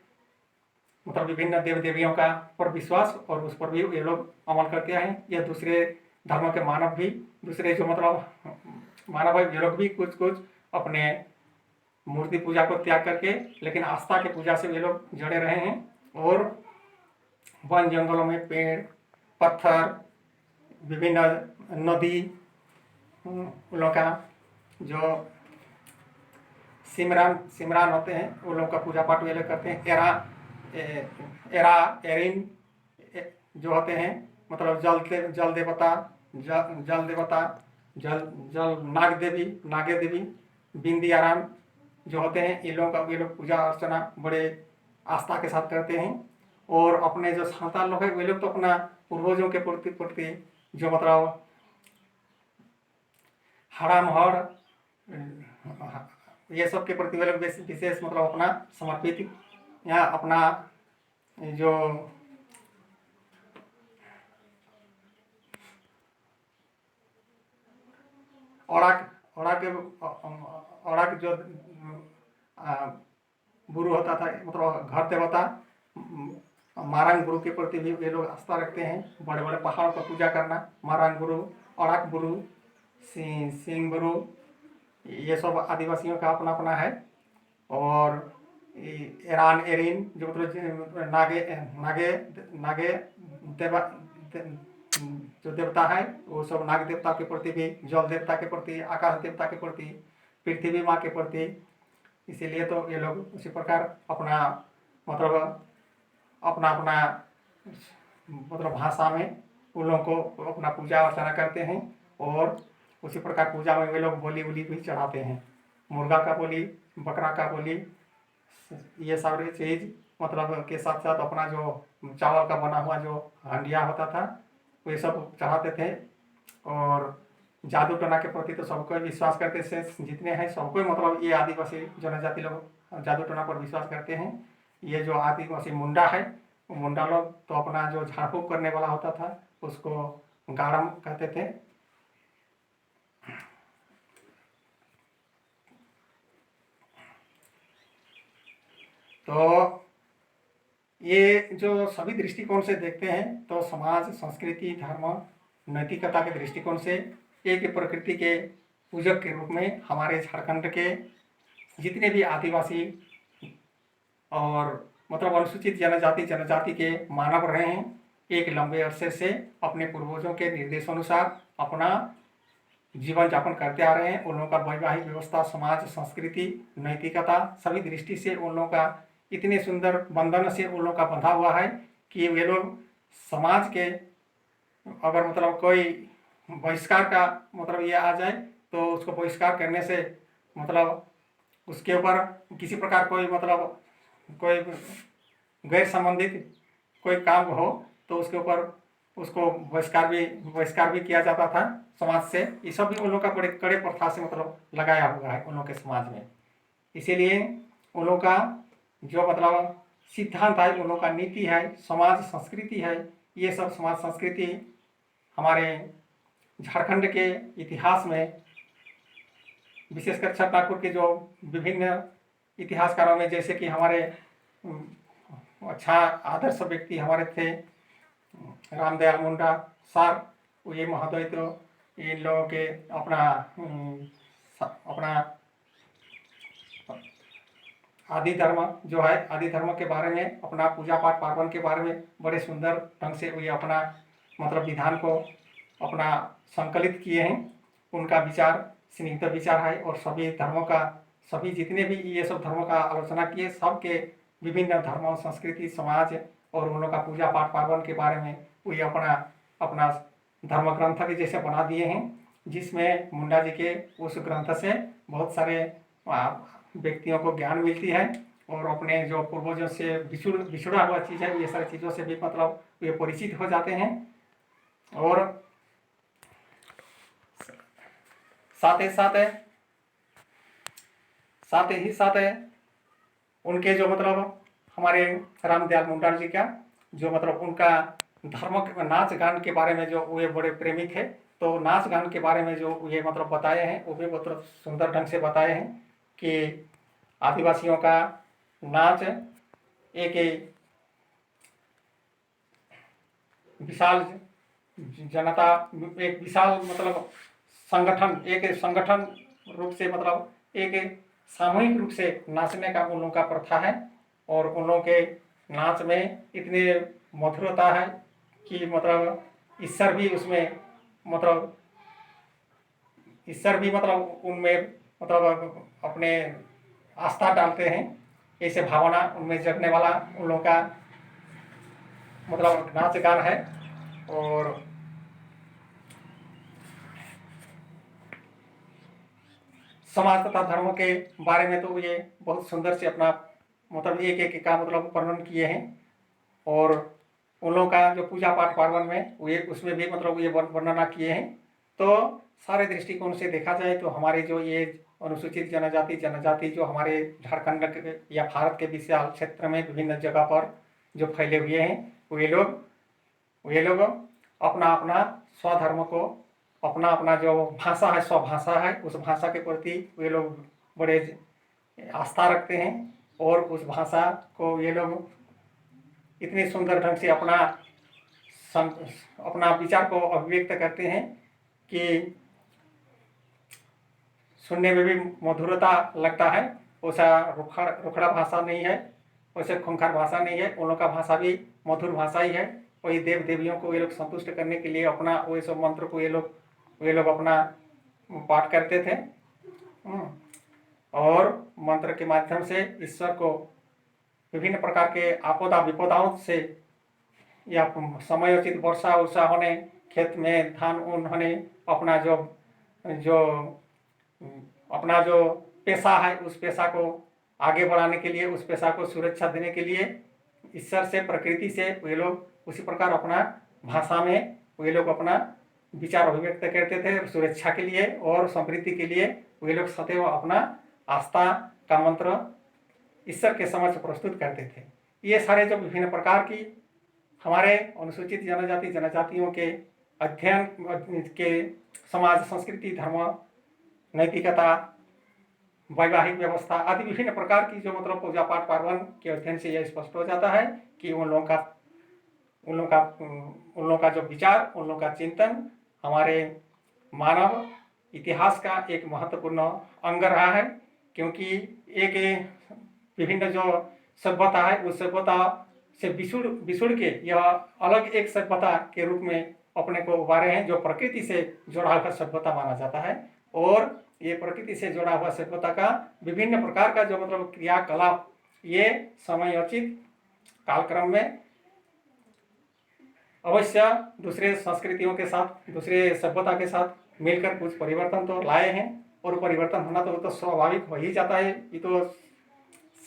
मतलब विभिन्न देव देवियों का पर विश्वास और उस पर भी ये लोग अमल करते हैं। या दूसरे धर्मों के मानव भी दूसरे जो मतलब मानव है ये लोग भी कुछ अपने मूर्ति पूजा को त्याग करके लेकिन आस्था के पूजा से वे लोग जुड़े रहे हैं। और वन जंगलों में पेड़ पत्थर विभिन्न नदी उन लोग का जो सिमरान सिमरान होते हैं वो लोग का पूजा पाठ वे लोग करते हैं। एरा एरिन जो होते हैं मतलब जल देवता जल जल नागे देवी बिंदी आराम जो होते हैं इन लोगों का वे लोग पूजा अर्चना बड़े आस्था के साथ करते हैं। और अपने जो सांताल लोग हैं वे लोग तो अपना पूर्वजों के प्रति जो मतलब हड़ामहड़ ये सब के प्रति वे लोग विशेष मतलब अपना समर्पित या अपना जो औड़ाक जो गुरु होता था मतलब घर देवता मारांग गुरु के प्रति भी ये लोग आस्था रखते हैं। बड़े बड़े पहाड़ों पर पूजा करना मारांग गुरु औड़ाक गुरु सिंह गुरु ये सब आदिवासियों का अपना अपना है। और एरान एरिन जो मतलब नागे देवा जो देवता है वो सब नाग देवता के प्रति भी जल देवता के प्रति आकाश देवता के प्रति पृथ्वी माँ के प्रति इसीलिए तो ये लोग उसी प्रकार अपना मतलब अपना अपना मतलब भाषा में उन लोगों को अपना पूजा अर्चना करते हैं। और उसी प्रकार पूजा में वे लोग बोली उली भी चढ़ाते हैं। मुर्गा का बोली बकरा का बोली ये सारी चीज़ मतलब के साथ साथ अपना जो चावल का बना हुआ जो हांडिया होता था वे सब चढ़ाते थे। और जादू टोना के प्रति तो सबको विश्वास करते थे जितने हैं सबको मतलब ये आदिवासी जनजाति लोग जादू टोना पर विश्वास करते हैं। ये जो आदिवासी मुंडा है वो मुंडा लोग तो अपना जो झाड़ फूँक करने वाला होता था उसको गाड़म कहते थे। तो ये जो सभी दृष्टिकोण से देखते हैं तो समाज संस्कृति धर्म नैतिकता के दृष्टिकोण से एक प्रकृति के पूजक के रूप में हमारे झारखंड के जितने भी आदिवासी और मतलब अनुसूचित जनजाति के मानव रहे हैं एक लंबे अरसे से अपने पूर्वजों के निर्देशानुसार अपना जीवन यापन करते आ रहे हैं। उन लोगों का वैवाहिक व्यवस्था समाज संस्कृति नैतिकता सभी दृष्टि से उन लोगों का इतने सुंदर बंधन से उन लोगों का बंधा हुआ है कि वे लोग समाज के अगर मतलब कोई बहिष्कार का मतलब ये आ जाए तो उसको बहिष्कार करने से मतलब उसके ऊपर किसी प्रकार कोई मतलब कोई गैर संबंधित कोई काम हो तो उसके ऊपर उसको बहिष्कार भी किया जाता था समाज से। ये सब भी उन लोगों का बड़े कड़े प्रथा से मतलब लगाया हुआ है उन लोगों के समाज में। इसीलिए उन लोगों का जो मतलब सिद्धांत है उन लोगों का नीति है समाज संस्कृति है ये सब समाज संस्कृति हमारे झारखंड के इतिहास में विशेषकर छठ ठाकुर के जो विभिन्न इतिहासकारों में जैसे कि हमारे अच्छा आदर्श व्यक्ति हमारे थे रामदयाल मुंडा सर ये महोदय तो इन लोगों के अपना आदि धर्म जो है आदि धर्म के बारे में अपना पूजा पाठ पार्वण के बारे में बड़े सुंदर ढंग से ये अपना मतलब विधान को अपना संकलित किए हैं। उनका विचार स्निग्ध विचार है और सभी धर्मों का सभी जितने भी ये सब धर्मों का आलोचना किए सबके विभिन्न धर्मों संस्कृति समाज और उन लोगों का पूजा पाठ पार्वण के बारे में वो अपना अपना धर्म ग्रंथ भी जैसे बना दिए हैं जिसमें मुंडा जी के उस ग्रंथ से बहुत सारे व्यक्तियों को ज्ञान मिलती है और अपने जो पूर्वजों से बिछड़ा हुआ चीज़ है ये सारी चीज़ों से भी मतलब ये परिचित हो जाते हैं। और साथ ही साथ उनके जो मतलब हमारे रामदयाल मुंडा जी का जो मतलब उनका धर्म नाच गान के बारे में जो वे बड़े प्रेमी थे तो नाच गान के बारे में जो ये मतलब बताए हैं वो भी बहुत सुंदर ढंग से बताए हैं कि आदिवासियों का नाच एक विशाल जनता एक विशाल मतलब संगठन रूप से मतलब एक सामूहिक रूप से नाचने का उन लोगों का प्रथा है। और उन लोगों के नाच में इतने मधुरता है कि मतलब ईश्वर भी उसमें मतलब ईश्वर भी मतलब उनमें मतलब अपने आस्था डालते हैं। ऐसे भावना उनमें जगने वाला उन लोगों का मतलब नाच गान है। और समाज तथा धर्म के बारे में तो ये बहुत सुंदर से अपना मतलब एक एक का मतलब वर्णन किए हैं। और उन लोगों का जो पूजा पाठ पार्वण में वे उसमें भी मतलब ये वर्णना किए हैं। तो सारे दृष्टिकोण से देखा जाए तो हमारे जो ये अनुसूचित जनजाति जो हमारे झारखंड या भारत के विशाल क्षेत्र में विभिन्न जगह पर जो फैले हुए हैं, वे लोग अपना अपना स्वधर्म को, अपना अपना जो भाषा है स्वभाषा है, उस भाषा के प्रति वे लोग बड़े आस्था रखते हैं। और उस भाषा को ये लोग इतने सुंदर ढंग से अपना विचार को अभिव्यक्त करते हैं कि सुनने में भी मधुरता लगता है। वैसा रुखड़ा भाषा नहीं है, वैसे खूंखार भाषा नहीं है। उन लोग का भाषा भी मधुर भाषा ही है। वही देव देवियों को ये लोग संतुष्ट करने के लिए अपना वही सब मंत्र को ये लोग अपना पाठ करते थे। और मंत्र के माध्यम से ईश्वर को विभिन्न प्रकार के आपदा विपदाओं से या समयोचित वर्षा उर्षा होने, खेत में धान ऊन होने, अपना जो जो अपना जो पेशा है उस पेशा को आगे बढ़ाने के लिए, उस पेशा को सुरक्षा देने के लिए ईश्वर से प्रकृति से वे लोग उसी प्रकार अपना भाषा में वे लोग अपना विचार अभिव्यक्त करते थे। सुरक्षा के लिए और समृद्धि के लिए वे लोग सदैव अपना आस्था का मंत्र ईश्वर के समक्ष प्रस्तुत करते थे। ये सारे जो विभिन्न प्रकार की हमारे अनुसूचित जनजातियों के अध्ययन के समाज, संस्कृति, धर्म, नैतिकता, वैवाहिक व्यवस्था आदि विभिन्न प्रकार की जो मतलब पूजा पाठ पार्वण के अध्ययन से यह स्पष्ट हो जाता है कि उन लोगों का जो विचार, उन लोगों का चिंतन हमारे मानव इतिहास का एक महत्वपूर्ण अंग रहा है। क्योंकि एक विभिन्न जो सभ्यता है उस सभ्यता से बिछुड़ के यह अलग एक सभ्यता के रूप में अपने को उभारे हैं, जो प्रकृति से जुड़ा हुआ सभ्यता माना जाता है। और ये प्रकृति से जुड़ा हुआ सभ्यता का विभिन्न प्रकार का जो मतलब क्रियाकलाप ये समयोचित कालक्रम में अवश्य दूसरे संस्कृतियों के साथ, दूसरे सभ्यता के साथ मिलकर कुछ परिवर्तन तो लाए हैं। और परिवर्तन होना तो स्वाभाविक हो ही जाता है, ये तो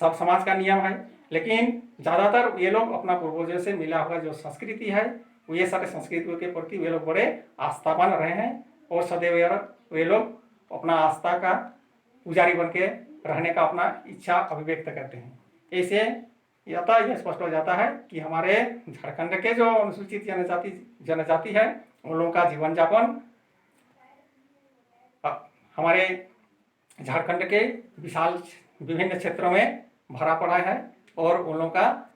सब समाज का नियम है। लेकिन ज़्यादातर ये लोग अपना पूर्वजों से मिला हुआ जो संस्कृति है, ये सारे संस्कृतियों के प्रति वे लोग बड़े आस्थावान रहे हैं। और सदैव वे लोग अपना आस्था का पुजारी बन के रहने का अपना इच्छा अभिव्यक्त करते हैं। ऐसे यह स्पष्ट हो जाता है कि हमारे झारखंड के जो अनुसूचित जनजाति है उन लोगों का जीवन यापन हमारे झारखंड के विशाल विभिन्न क्षेत्रों में भरा पड़ा है। और उन लोगों का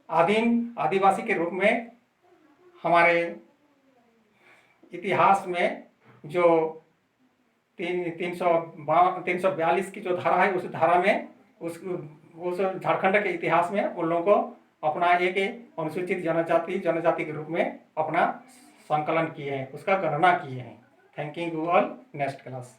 आदिवासी के रूप में हमारे इतिहास में जो 342 की जो धारा है उस धारा में उस झारखंड के इतिहास में उन लोगों को अपना एक अनुसूचित जनजाति के रूप में अपना संकलन किए हैं, उसका गणना किए हैं। Thank you all. Next class.